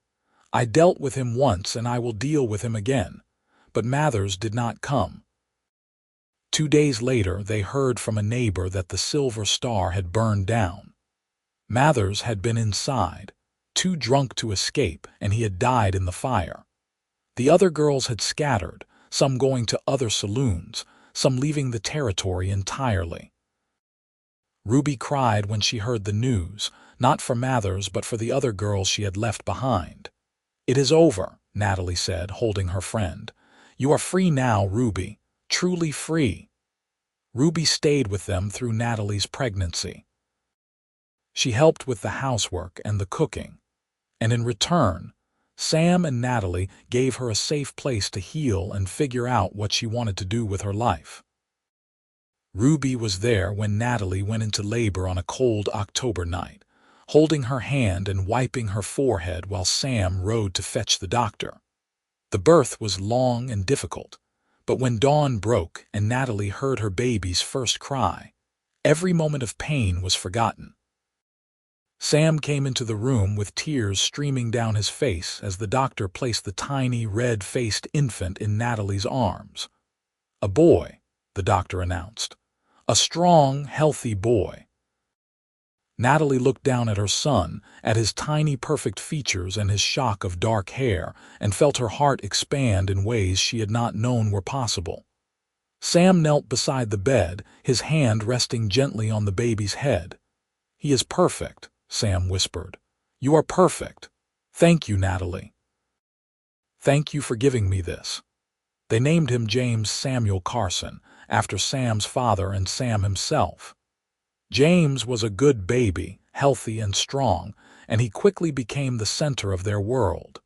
"I dealt with him once and I will deal with him again." But Mathers did not come. 2 days later, they heard from a neighbor that the Silver Star had burned down. Mathers had been inside, too drunk to escape, and he had died in the fire. The other girls had scattered, some going to other saloons, some leaving the territory entirely. Ruby cried when she heard the news, not for Mathers but for the other girls she had left behind. "It is over," Natalie said, holding her friend. "You are free now, Ruby, truly free." Ruby stayed with them through Natalie's pregnancy. She helped with the housework and the cooking, and in return, Sam and Natalie gave her a safe place to heal and figure out what she wanted to do with her life. Ruby was there when Natalie went into labor on a cold October night, holding her hand and wiping her forehead while Sam rode to fetch the doctor. The birth was long and difficult, but when dawn broke and Natalie heard her baby's first cry, every moment of pain was forgotten. Sam came into the room with tears streaming down his face as the doctor placed the tiny, red-faced infant in Natalie's arms. "A boy," the doctor announced. "A strong, healthy boy." Natalie looked down at her son, at his tiny perfect features and his shock of dark hair, and felt her heart expand in ways she had not known were possible. Sam knelt beside the bed, his hand resting gently on the baby's head. "He is perfect," Sam whispered. "You are perfect. Thank you, Natalie. Thank you for giving me this." They named him James Samuel Carson, after Sam's father and Sam himself. James was a good baby, healthy and strong, and he quickly became the center of their world.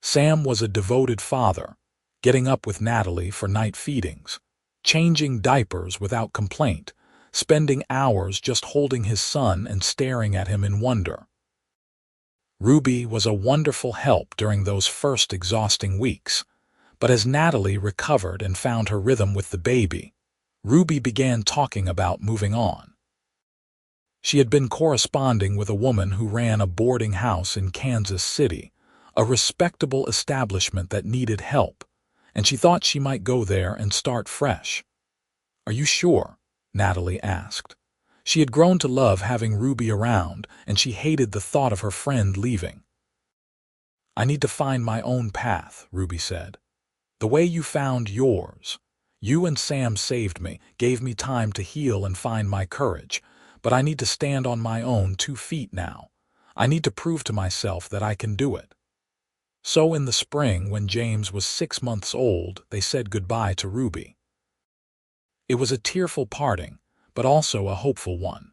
Sam was a devoted father, getting up with Natalie for night feedings, changing diapers without complaint, spending hours just holding his son and staring at him in wonder. Ruby was a wonderful help during those first exhausting weeks, but as Natalie recovered and found her rhythm with the baby, Ruby began talking about moving on. She had been corresponding with a woman who ran a boarding house in Kansas City, a respectable establishment that needed help, and she thought she might go there and start fresh. "Are you sure?" Natalie asked. She had grown to love having Ruby around, and she hated the thought of her friend leaving. "I need to find my own path," Ruby said. "The way you found yours. You and Sam saved me, gave me time to heal and find my courage, but I need to stand on my own 2 feet now. I need to prove to myself that I can do it." So in the spring, when James was 6 months old, they said goodbye to Ruby. It was a tearful parting, but also a hopeful one.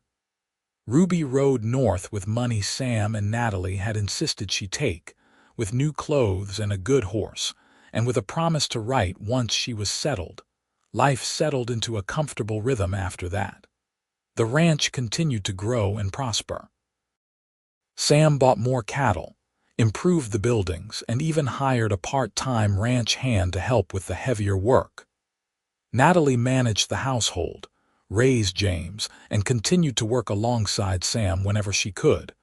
Ruby rode north with money Sam and Natalie had insisted she take, with new clothes and a good horse, and with a promise to write once she was settled. Life settled into a comfortable rhythm after that. The ranch continued to grow and prosper. Sam bought more cattle, improved the buildings, and even hired a part-time ranch hand to help with the heavier work. Natalie managed the household, raised James, and continued to work alongside Sam whenever she could.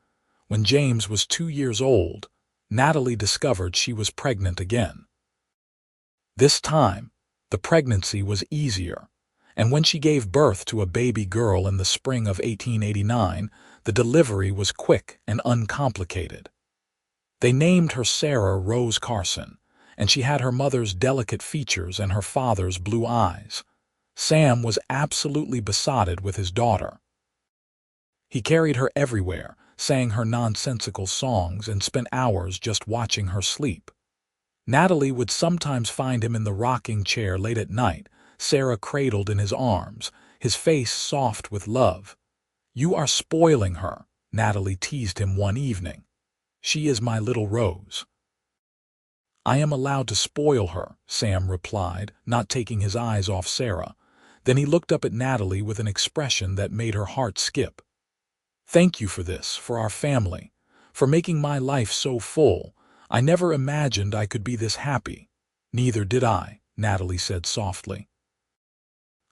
When James was 2 years old, Natalie discovered she was pregnant again. This time, the pregnancy was easier, and when she gave birth to a baby girl in the spring of 1889, the delivery was quick and uncomplicated. They named her Sarah Rose Carson, and she had her mother's delicate features and her father's blue eyes. Sam was absolutely besotted with his daughter. He carried her everywhere, sang her nonsensical songs, and spent hours just watching her sleep. Natalie would sometimes find him in the rocking chair late at night, Sarah cradled in his arms, his face soft with love. "You are spoiling her," Natalie teased him one evening. "She is my little Rose." "I am allowed to spoil her," Sam replied, not taking his eyes off Sarah. Then he looked up at Natalie with an expression that made her heart skip. "Thank you for this, for our family, for making my life so full. I never imagined I could be this happy." "Neither did I," Natalie said softly.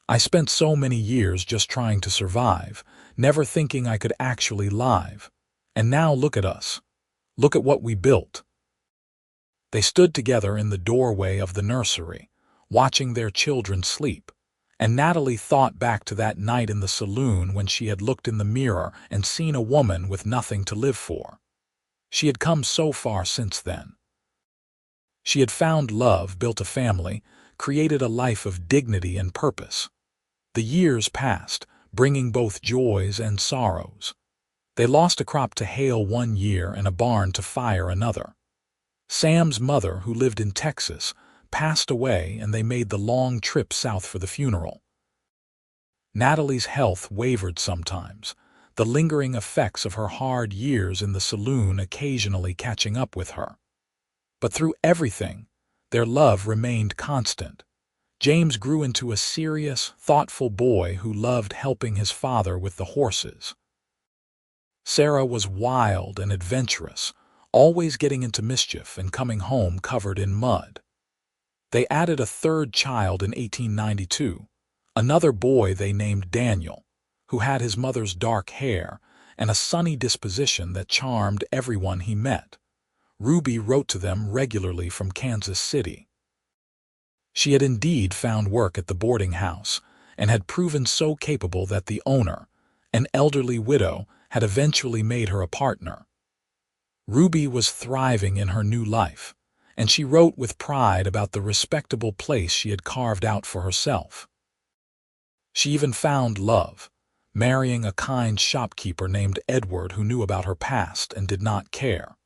"I spent so many years just trying to survive, never thinking I could actually live. And now look at us. Look at what we built." They stood together in the doorway of the nursery, watching their children sleep, and Natalie thought back to that night in the saloon when she had looked in the mirror and seen a woman with nothing to live for. She had come so far since then. She had found love, built a family, created a life of dignity and purpose. The years passed, bringing both joys and sorrows. They lost a crop to hail one year and a barn to fire another. Sam's mother, who lived in Texas, passed away, and they made the long trip south for the funeral. Natalie's health wavered sometimes, the lingering effects of her hard years in the saloon occasionally catching up with her. But through everything, their love remained constant. James grew into a serious, thoughtful boy who loved helping his father with the horses. Sarah was wild and adventurous, always getting into mischief and coming home covered in mud. They added a third child in 1892, another boy they named Daniel, who had his mother's dark hair and a sunny disposition that charmed everyone he met. Ruby wrote to them regularly from Kansas City. She had indeed found work at the boarding house and had proven so capable that the owner, An elderly widow had eventually made her a partner. Ruby was thriving in her new life, and she wrote with pride about the respectable place she had carved out for herself. She even found love, marrying a kind shopkeeper named Edward who knew about her past and did not care.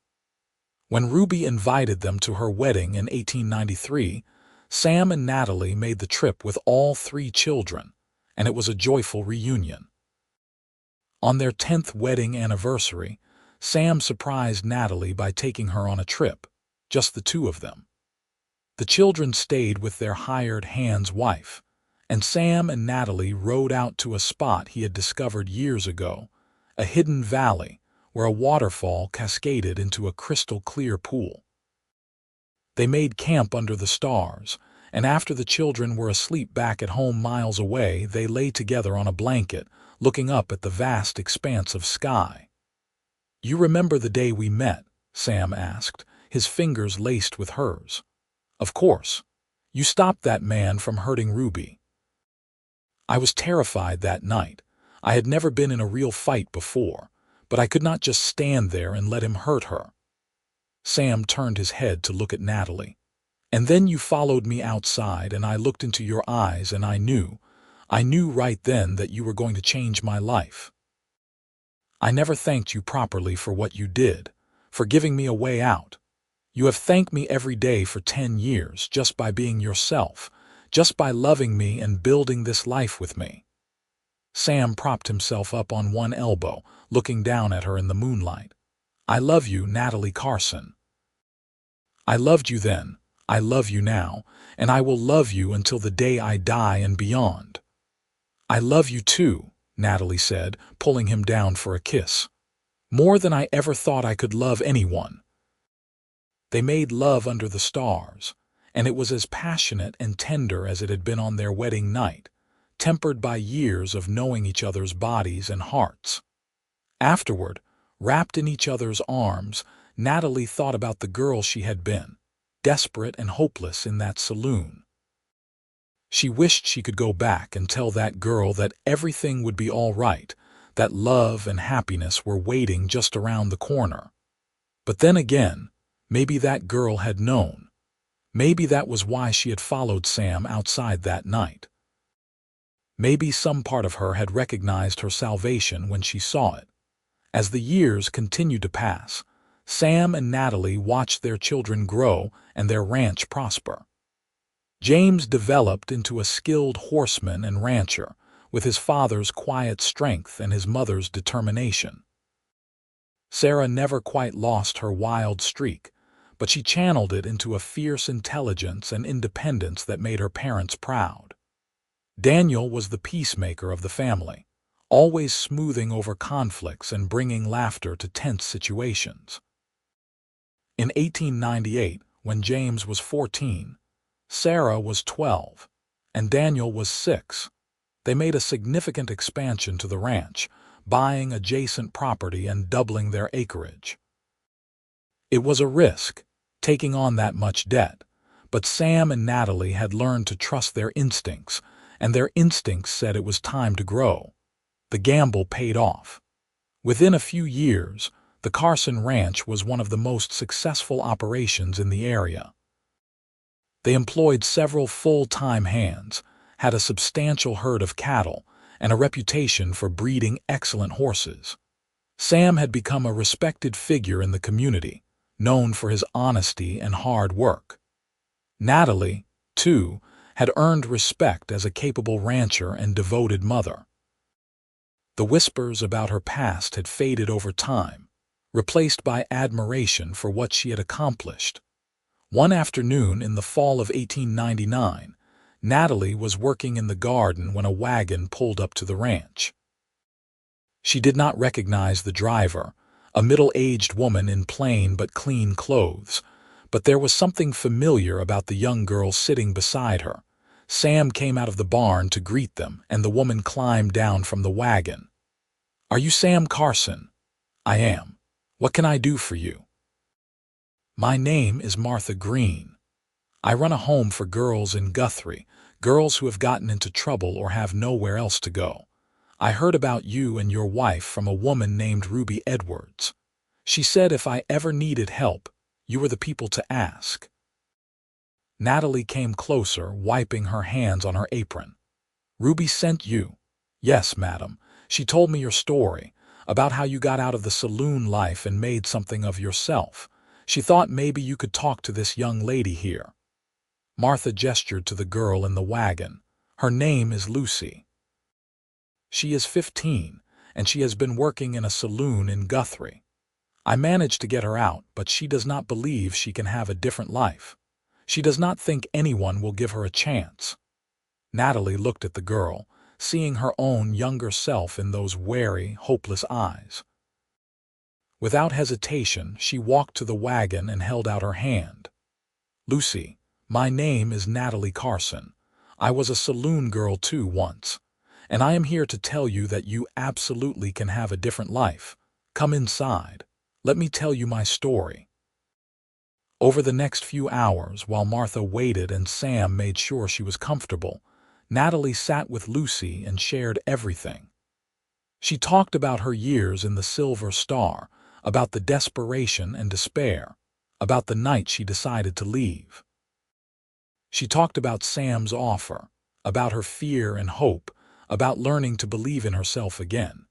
When Ruby invited them to her wedding in 1893, Sam and Natalie made the trip with all 3 children, and it was a joyful reunion. On their 10th wedding anniversary, Sam surprised Natalie by taking her on a trip, just the 2 of them. The children stayed with their hired hand's wife, and Sam and Natalie rode out to a spot he had discovered years ago, a hidden valley where a waterfall cascaded into a crystal-clear pool. They made camp under the stars, and after the children were asleep back at home miles away, they lay together on a blanket, looking up at the vast expanse of sky. "You remember the day we met?" Sam asked, his fingers laced with hers. "Of course. You stopped that man from hurting Ruby." "I was terrified that night. I had never been in a real fight before, but I could not just stand there and let him hurt her." Sam turned his head to look at Natalie. "And then you followed me outside, and I looked into your eyes, and I knew right then that you were going to change my life. I never thanked you properly for what you did, for giving me a way out. You have thanked me every day for 10 years just by being yourself, just by loving me and building this life with me." Sam propped himself up on one elbow, looking down at her in the moonlight. "I love you, Natalie Carson. I loved you then, I love you now, and I will love you until the day I die and beyond." "I love you too," Natalie said, pulling him down for a kiss. "More than I ever thought I could love anyone." They made love under the stars, and it was as passionate and tender as it had been on their wedding night, tempered by years of knowing each other's bodies and hearts. Afterward, wrapped in each other's arms, Natalie thought about the girl she had been, desperate and hopeless in that saloon. She wished she could go back and tell that girl that everything would be all right, that love and happiness were waiting just around the corner. But then again, maybe that girl had known. Maybe that was why she had followed Sam outside that night. Maybe some part of her had recognized her salvation when she saw it. As the years continued to pass, Sam and Natalie watched their children grow and their ranch prosper. James developed into a skilled horseman and rancher, with his father's quiet strength and his mother's determination. Sarah never quite lost her wild streak, but she channeled it into a fierce intelligence and independence that made her parents proud. Daniel was the peacemaker of the family, always smoothing over conflicts and bringing laughter to tense situations. In 1898, when James was 14, Sarah was 12, and Daniel was 6. They made a significant expansion to the ranch, buying adjacent property and doubling their acreage. It was a risk, taking on that much debt, but Sam and Natalie had learned to trust their instincts, and their instincts said it was time to grow. The gamble paid off. Within a few years, the Carson Ranch was one of the most successful operations in the area. They employed several full-time hands, had a substantial herd of cattle, and a reputation for breeding excellent horses. Sam had become a respected figure in the community, known for his honesty and hard work. Natalie, too, had earned respect as a capable rancher and devoted mother. The whispers about her past had faded over time, replaced by admiration for what she had accomplished. One afternoon in the fall of 1899, Natalie was working in the garden when a wagon pulled up to the ranch. She did not recognize the driver, a middle-aged woman in plain but clean clothes, but there was something familiar about the young girl sitting beside her. Sam came out of the barn to greet them, and the woman climbed down from the wagon. "Are you Sam Carson?" "I am. What can I do for you?" "My name is Martha Green. I run a home for girls in Guthrie, girls who have gotten into trouble or have nowhere else to go. I heard about you and your wife from a woman named Ruby Edwards. She said if I ever needed help, you were the people to ask." Natalie came closer, wiping her hands on her apron. "Ruby sent you?" "Yes, madam. She told me your story, about how you got out of the saloon life and made something of yourself. She thought maybe you could talk to this young lady here." Martha gestured to the girl in the wagon. "Her name is Lucy. She is 15, and she has been working in a saloon in Guthrie. I managed to get her out, but she does not believe she can have a different life. She does not think anyone will give her a chance." Natalie looked at the girl, seeing her own younger self in those wary, hopeless eyes. Without hesitation, she walked to the wagon and held out her hand. "Lucy, my name is Natalie Carson. I was a saloon girl too once, and I am here to tell you that you absolutely can have a different life. Come inside. Let me tell you my story." Over the next few hours, while Martha waited and Sam made sure she was comfortable, Natalie sat with Lucy and shared everything. She talked about her years in the Silver Star, about the desperation and despair, about the night she decided to leave. She talked about Sam's offer, about her fear and hope, about learning to believe in herself again.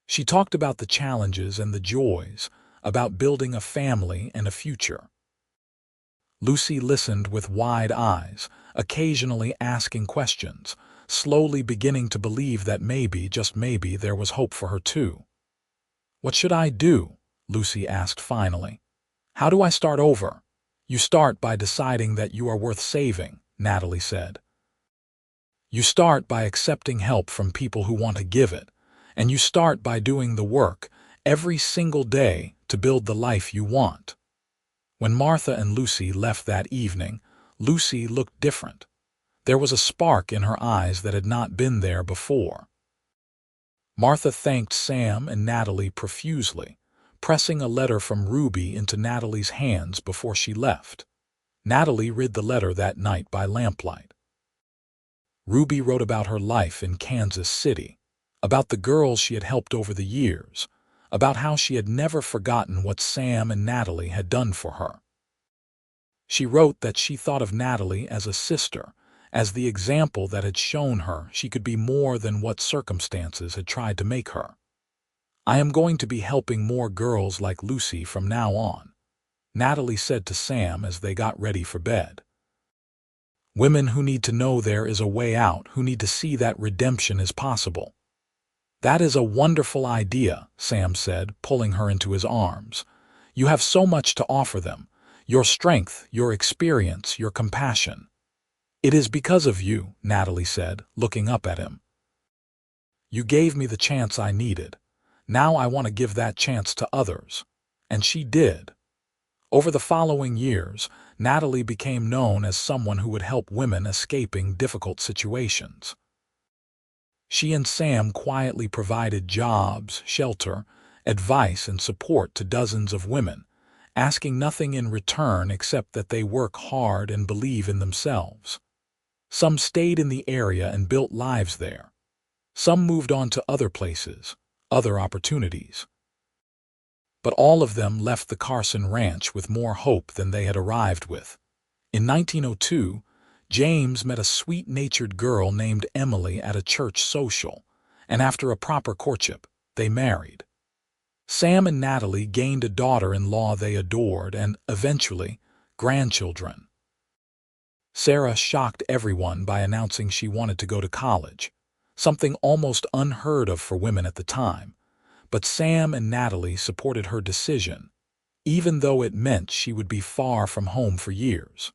She talked about the challenges and the joys, about building a family and a future. Lucy listened with wide eyes, occasionally asking questions, slowly beginning to believe that maybe, just maybe, there was hope for her too. "What should I do?" Lucy asked finally. "How do I start over?" "You start by deciding that you are worth saving," Natalie said. "You start by accepting help from people who want to give it, and you start by doing the work every single day to build the life you want." When Martha and Lucy left that evening, Lucy looked different. There was a spark in her eyes that had not been there before. Martha thanked Sam and Natalie profusely, pressing a letter from Ruby into Natalie's hands before she left. Natalie read the letter that night by lamplight. Ruby wrote about her life in Kansas City, about the girls she had helped over the years, about how she had never forgotten what Sam and Natalie had done for her. She wrote that she thought of Natalie as a sister, as the example that had shown her she could be more than what circumstances had tried to make her. "I am going to be helping more girls like Lucy from now on," Natalie said to Sam as they got ready for bed. "Women who need to know there is a way out, who need to see that redemption is possible." "That is a wonderful idea," Sam said, pulling her into his arms. "You have so much to offer them. Your strength, your experience, your compassion." "It is because of you," Natalie said, looking up at him. "You gave me the chance I needed. Now I want to give that chance to others." And she did. Over the following years, Natalie became known as someone who would help women escaping difficult situations. She and Sam quietly provided jobs, shelter, advice, and support to dozens of women, asking nothing in return except that they work hard and believe in themselves. Some stayed in the area and built lives there. Some moved on to other places, other opportunities. But all of them left the Carson Ranch with more hope than they had arrived with. In 1902, James met a sweet-natured girl named Emily at a church social, and after a proper courtship, they married. Sam and Natalie gained a daughter-in-law they adored and, eventually, grandchildren. Sarah shocked everyone by announcing she wanted to go to college, something almost unheard of for women at the time. But Sam and Natalie supported her decision, even though it meant she would be far from home for years.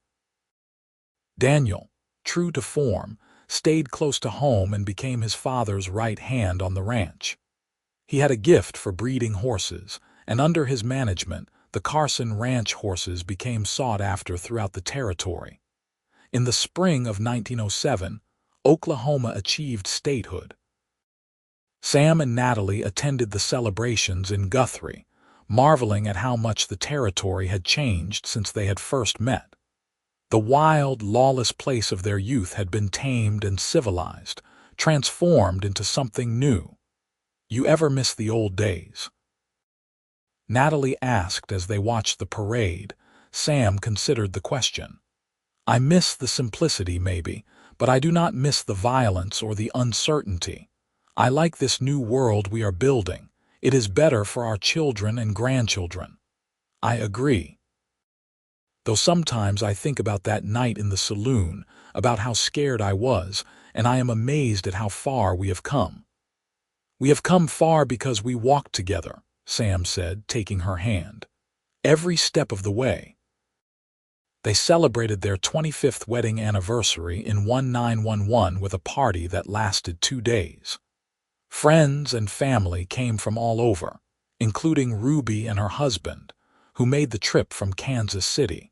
Daniel, true to form, stayed close to home and became his father's right hand on the ranch. He had a gift for breeding horses, and under his management, the Carson Ranch horses became sought after throughout the territory. In the spring of 1907, Oklahoma achieved statehood. Sam and Natalie attended the celebrations in Guthrie, marveling at how much the territory had changed since they had first met. The wild, lawless place of their youth had been tamed and civilized, transformed into something new. You ever miss the old days? Natalie asked as they watched the parade. Sam considered the question. I miss the simplicity, maybe, but I do not miss the violence or the uncertainty. I like this new world we are building. It is better for our children and grandchildren. I agree. Though sometimes I think about that night in the saloon, about how scared I was, and I am amazed at how far we have come. We have come far because we walked together, Sam said, taking her hand. Every step of the way. They celebrated their 25th wedding anniversary in 1911 with a party that lasted 2 days. Friends and family came from all over, including Ruby and her husband, who made the trip from Kansas City.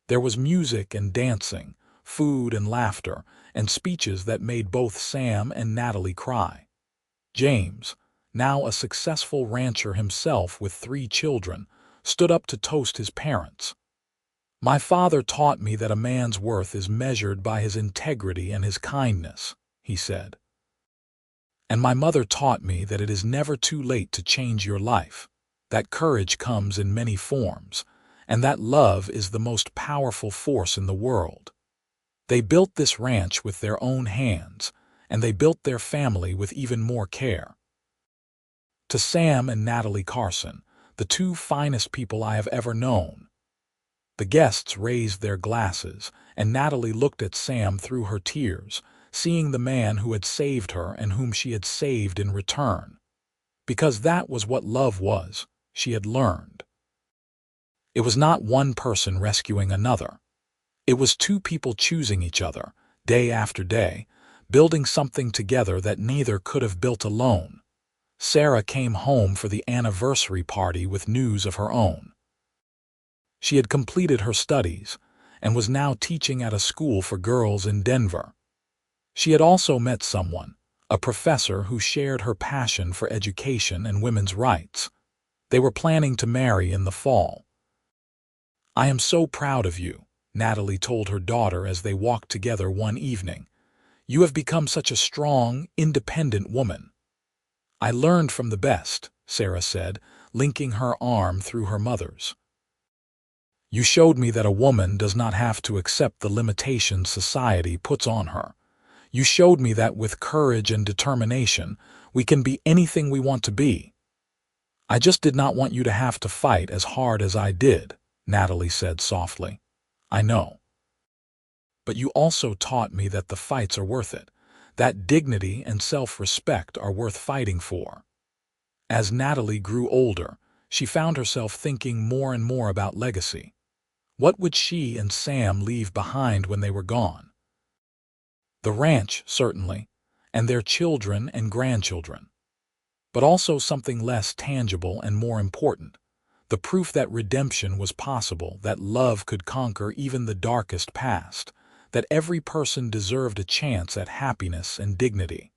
There was music and dancing, food and laughter, and speeches that made both Sam and Natalie cry. James, now a successful rancher himself with 3 children, stood up to toast his parents. My father taught me that a man's worth is measured by his integrity and his kindness, he said. And my mother taught me that it is never too late to change your life, that courage comes in many forms, and that love is the most powerful force in the world. They built this ranch with their own hands, and they built their family with even more care. To Sam and Natalie Carson, the 2 finest people I have ever known. The guests raised their glasses, and Natalie looked at Sam through her tears, seeing the man who had saved her and whom she had saved in return. Because that was what love was, she had learned. It was not one person rescuing another. It was 2 people choosing each other, day after day, building something together that neither could have built alone. Sarah came home for the anniversary party with news of her own. She had completed her studies and was now teaching at a school for girls in Denver. She had also met someone, a professor who shared her passion for education and women's rights. They were planning to marry in the fall. I am so proud of you, Natalie told her daughter as they walked together one evening. You have become such a strong, independent woman. I learned from the best, Sarah said, linking her arm through her mother's. You showed me that a woman does not have to accept the limitations society puts on her. You showed me that with courage and determination, we can be anything we want to be. I just did not want you to have to fight as hard as I did, Natalie said softly. I know. But you also taught me that the fights are worth it, that dignity and self-respect are worth fighting for. As Natalie grew older, she found herself thinking more and more about legacy. What would she and Sam leave behind when they were gone? The ranch, certainly, and their children and grandchildren. But also something less tangible and more important, the proof that redemption was possible, that love could conquer even the darkest past, that every person deserved a chance at happiness and dignity.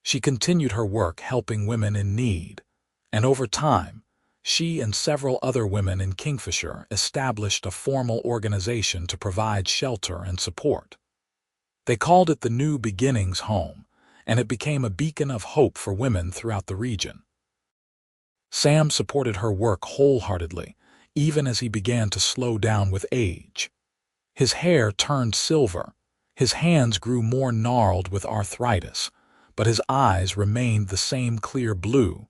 She continued her work helping women in need, and over time, she and several other women in Kingfisher established a formal organization to provide shelter and support. They called it the New Beginnings Home, and it became a beacon of hope for women throughout the region. Sam supported her work wholeheartedly, even as he began to slow down with age. His hair turned silver, his hands grew more gnarled with arthritis, but his eyes remained the same clear blue,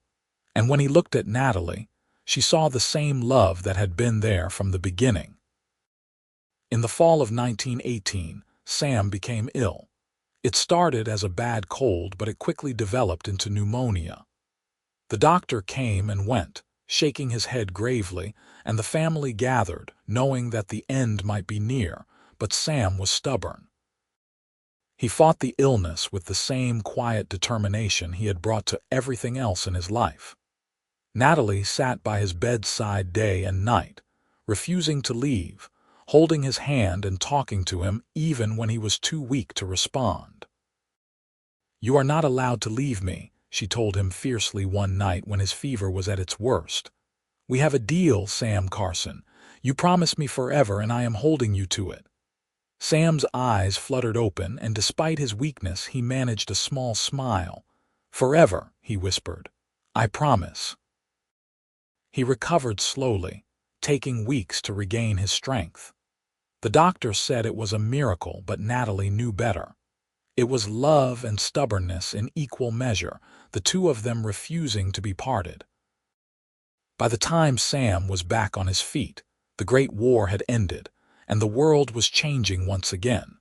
and when he looked at Natalie, she saw the same love that had been there from the beginning. In the fall of 1918, Sam became ill. It started as a bad cold, but it quickly developed into pneumonia. The doctor came and went, shaking his head gravely, and the family gathered, knowing that the end might be near, but Sam was stubborn. He fought the illness with the same quiet determination he had brought to everything else in his life. Natalie sat by his bedside day and night, refusing to leave, holding his hand and talking to him even when he was too weak to respond. You are not allowed to leave me, she told him fiercely one night when his fever was at its worst. We have a deal, Sam Carson. You promised me forever and I am holding you to it. Sam's eyes fluttered open, and despite his weakness, he managed a small smile. "Forever," he whispered. "I promise." He recovered slowly, taking weeks to regain his strength. The doctor said it was a miracle, but Natalie knew better. It was love and stubbornness in equal measure, the two of them refusing to be parted. By the time Sam was back on his feet, the Great War had ended, and the world was changing once again.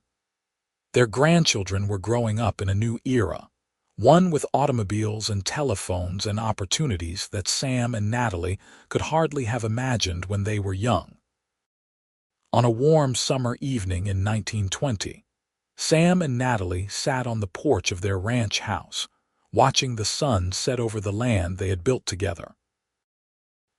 Their grandchildren were growing up in a new era, one with automobiles and telephones and opportunities that Sam and Natalie could hardly have imagined when they were young. On a warm summer evening in 1920, Sam and Natalie sat on the porch of their ranch house, watching the sun set over the land they had built together.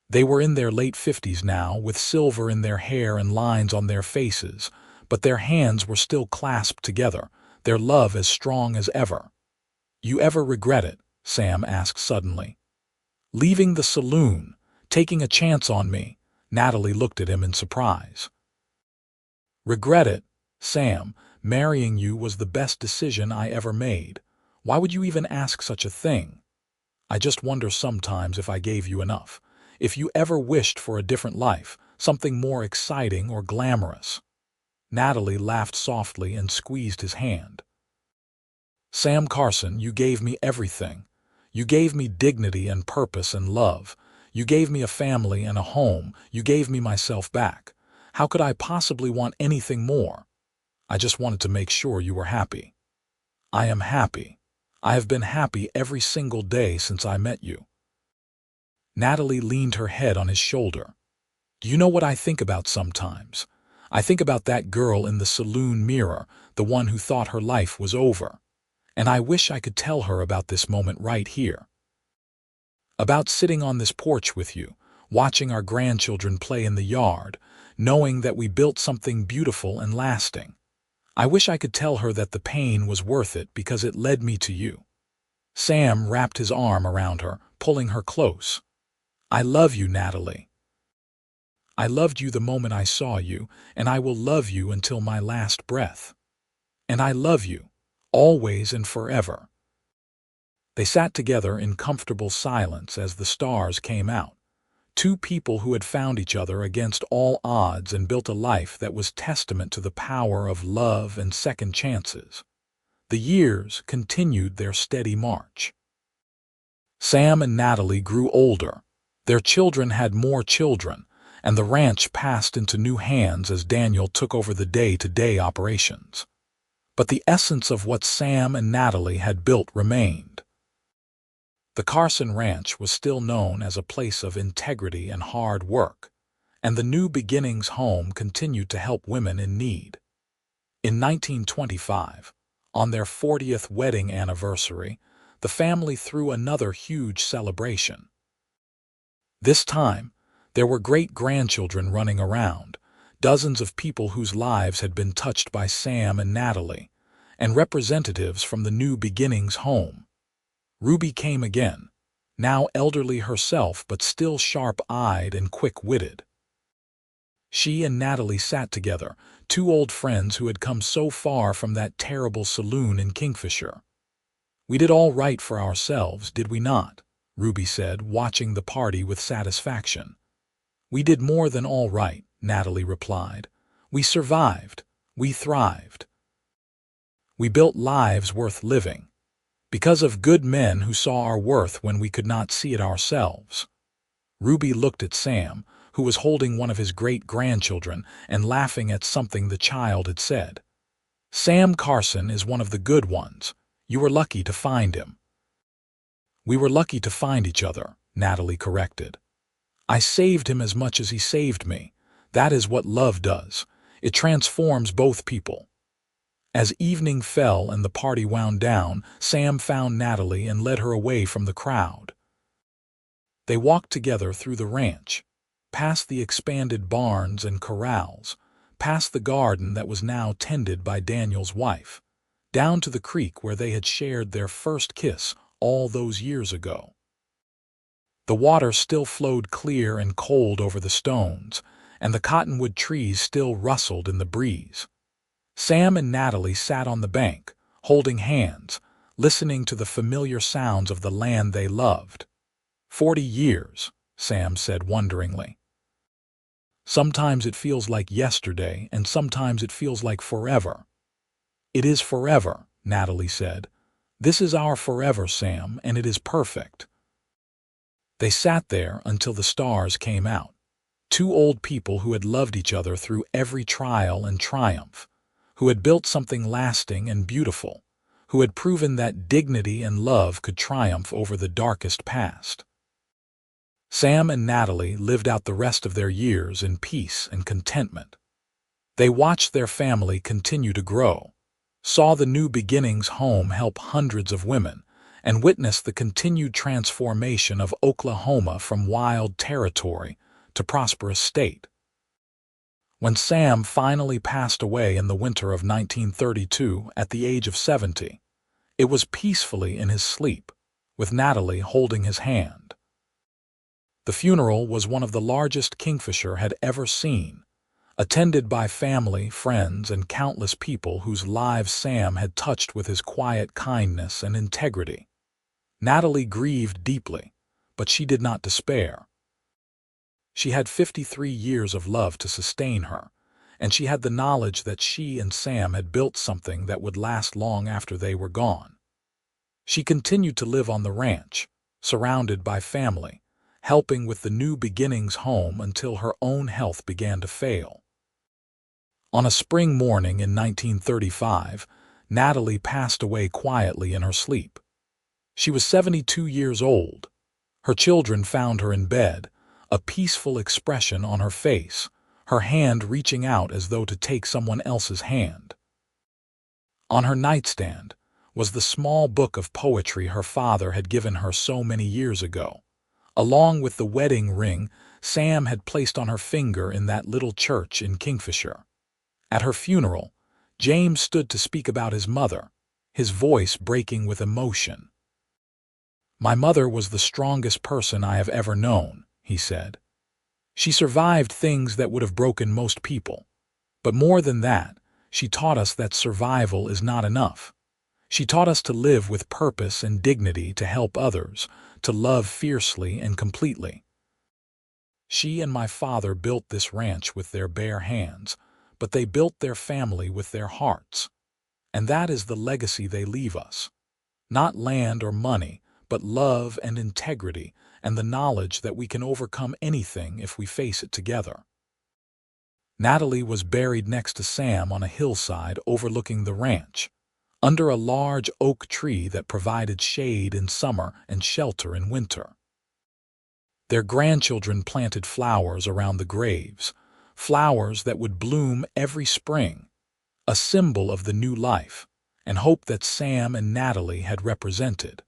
They were in their late 50s now, with silver in their hair and lines on their faces, but their hands were still clasped together, their love as strong as ever. "You ever regret it?" Sam asked suddenly. "Leaving the saloon, taking a chance on me?" Natalie looked at him in surprise. "Regret it, Sam? Marrying you was the best decision I ever made. Why would you even ask such a thing? I just wonder sometimes if I gave you enough. If you ever wished for a different life, something more exciting or glamorous." Natalie laughed softly and squeezed his hand. "Sam Carson, you gave me everything. You gave me dignity and purpose and love. You gave me a family and a home. You gave me myself back. How could I possibly want anything more? I just wanted to make sure you were happy." "I am happy. I have been happy every single day since I met you." Natalie leaned her head on his shoulder. "Do you know what I think about sometimes? I think about that girl in the saloon mirror, the one who thought her life was over. And I wish I could tell her about this moment right here. About sitting on this porch with you, watching our grandchildren play in the yard, knowing that we built something beautiful and lasting. I wish I could tell her that the pain was worth it because it led me to you." Sam wrapped his arm around her, pulling her close. "I love you, Natalie. I loved you the moment I saw you, and I will love you until my last breath. And I love you, always and forever." They sat together in comfortable silence as the stars came out, two people who had found each other against all odds and built a life that was testament to the power of love and second chances. The years continued their steady march. Sam and Natalie grew older. Their children had more children, and the ranch passed into new hands as Daniel took over the day-to-day operations. But the essence of what Sam and Natalie had built remained. The Carson Ranch was still known as a place of integrity and hard work, and the New Beginnings home continued to help women in need. In 1925, on their 40th wedding anniversary, the family threw another huge celebration. This time, there were great-grandchildren running around, dozens of people whose lives had been touched by Sam and Natalie, and representatives from the New Beginnings home. Ruby came again, now elderly herself but still sharp-eyed and quick-witted. She and Natalie sat together, two old friends who had come so far from that terrible saloon in Kingfisher. "We did all right for ourselves, did we not?" Ruby said, watching the party with satisfaction. "We did more than all right," Natalie replied. "We survived. We thrived. We built lives worth living, because of good men who saw our worth when we could not see it ourselves." Ruby looked at Sam, who was holding one of his great-grandchildren and laughing at something the child had said. "Sam Carson is one of the good ones. You were lucky to find him." "We were lucky to find each other," Natalie corrected. "I saved him as much as he saved me. That is what love does. It transforms both people." As evening fell and the party wound down, Sam found Natalie and led her away from the crowd. They walked together through the ranch, past the expanded barns and corrals, past the garden that was now tended by Daniel's wife, down to the creek where they had shared their first kiss all those years ago. The water still flowed clear and cold over the stones, and the cottonwood trees still rustled in the breeze. Sam and Natalie sat on the bank, holding hands, listening to the familiar sounds of the land they loved. 40 years, Sam said wonderingly. Sometimes it feels like yesterday, and sometimes it feels like forever. It is forever, Natalie said. This is our forever, Sam, and it is perfect. They sat there until the stars came out. Two old people who had loved each other through every trial and triumph, who had built something lasting and beautiful, who had proven that dignity and love could triumph over the darkest past. Sam and Natalie lived out the rest of their years in peace and contentment. They watched their family continue to grow, saw the New Beginnings home help hundreds of women, and witnessed the continued transformation of Oklahoma from wild territory to prosperous state. When Sam finally passed away in the winter of 1932 at the age of 70, it was peacefully in his sleep, with Natalie holding his hand. The funeral was one of the largest Kingfisher had ever seen, attended by family, friends, and countless people whose lives Sam had touched with his quiet kindness and integrity. Natalie grieved deeply, but she did not despair. She had 53 years of love to sustain her, and she had the knowledge that she and Sam had built something that would last long after they were gone. She continued to live on the ranch, surrounded by family, helping with the New Beginnings home until her own health began to fail. On a spring morning in 1935, Natalie passed away quietly in her sleep. She was 72 years old. Her children found her in bed, a peaceful expression on her face, her hand reaching out as though to take someone else's hand. On her nightstand was the small book of poetry her father had given her so many years ago, along with the wedding ring Sam had placed on her finger in that little church in Kingfisher. At her funeral, James stood to speak about his mother, his voice breaking with emotion. "My mother was the strongest person I have ever known," he said. "She survived things that would have broken most people. But more than that, she taught us that survival is not enough. She taught us to live with purpose and dignity, to help others, to love fiercely and completely. She and my father built this ranch with their bare hands, but they built their family with their hearts. And that is the legacy they leave us. Not land or money, but love and integrity, and the knowledge that we can overcome anything if we face it together." Natalie was buried next to Sam on a hillside overlooking the ranch, under a large oak tree that provided shade in summer and shelter in winter. Their grandchildren planted flowers around the graves, flowers that would bloom every spring, a symbol of the new life and hope that Sam and Natalie had represented.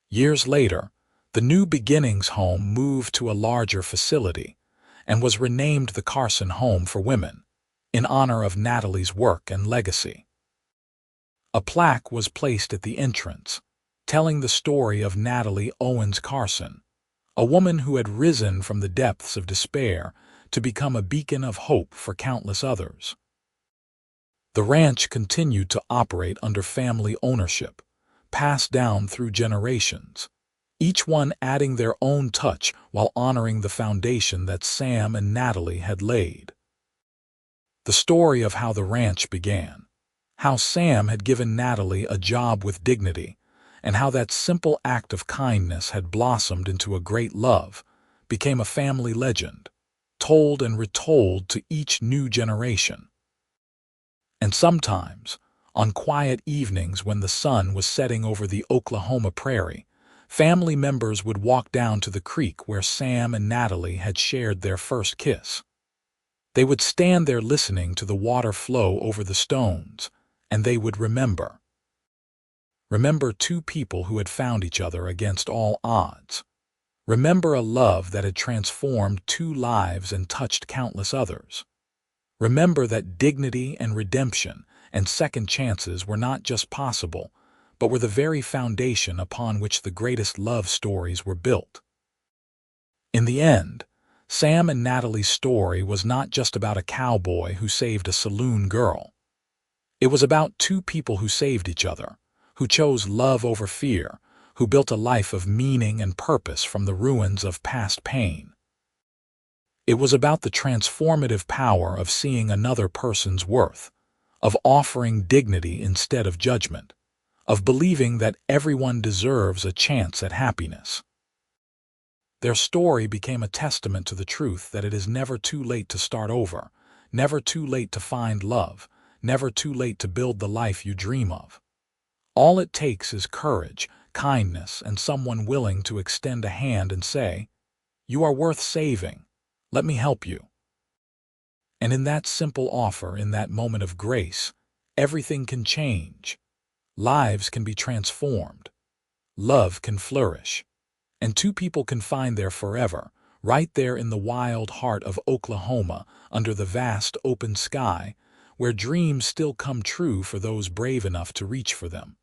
Years later, the New Beginnings home moved to a larger facility and was renamed the Carson Home for Women, in honor of Natalie's work and legacy. A plaque was placed at the entrance, telling the story of Natalie Owens Carson, a woman who had risen from the depths of despair to become a beacon of hope for countless others. The ranch continued to operate under family ownership, passed down through generations, each one adding their own touch while honoring the foundation that Sam and Natalie had laid. The story of how the ranch began, how Sam had given Natalie a job with dignity, and how that simple act of kindness had blossomed into a great love, became a family legend, told and retold to each new generation. And sometimes, on quiet evenings when the sun was setting over the Oklahoma prairie, family members would walk down to the creek where Sam and Natalie had shared their first kiss. They would stand there listening to the water flow over the stones, and they would remember. Remember two people who had found each other against all odds. Remember a love that had transformed two lives and touched countless others. Remember that dignity and redemption and second chances were not just possible, but were the very foundation upon which the greatest love stories were built. In the end, Sam and Natalie's story was not just about a cowboy who saved a saloon girl. It was about two people who saved each other, who chose love over fear, who built a life of meaning and purpose from the ruins of past pain. It was about the transformative power of seeing another person's worth, of offering dignity instead of judgment, of believing that everyone deserves a chance at happiness. Their story became a testament to the truth that it is never too late to start over, never too late to find love, never too late to build the life you dream of. All it takes is courage, kindness, and someone willing to extend a hand and say, "You are worth saving. Let me help you." And in that simple offer, in that moment of grace, everything can change. Lives can be transformed. Love can flourish. And two people can find their forever, right there in the wild heart of Oklahoma, under the vast open sky, where dreams still come true for those brave enough to reach for them.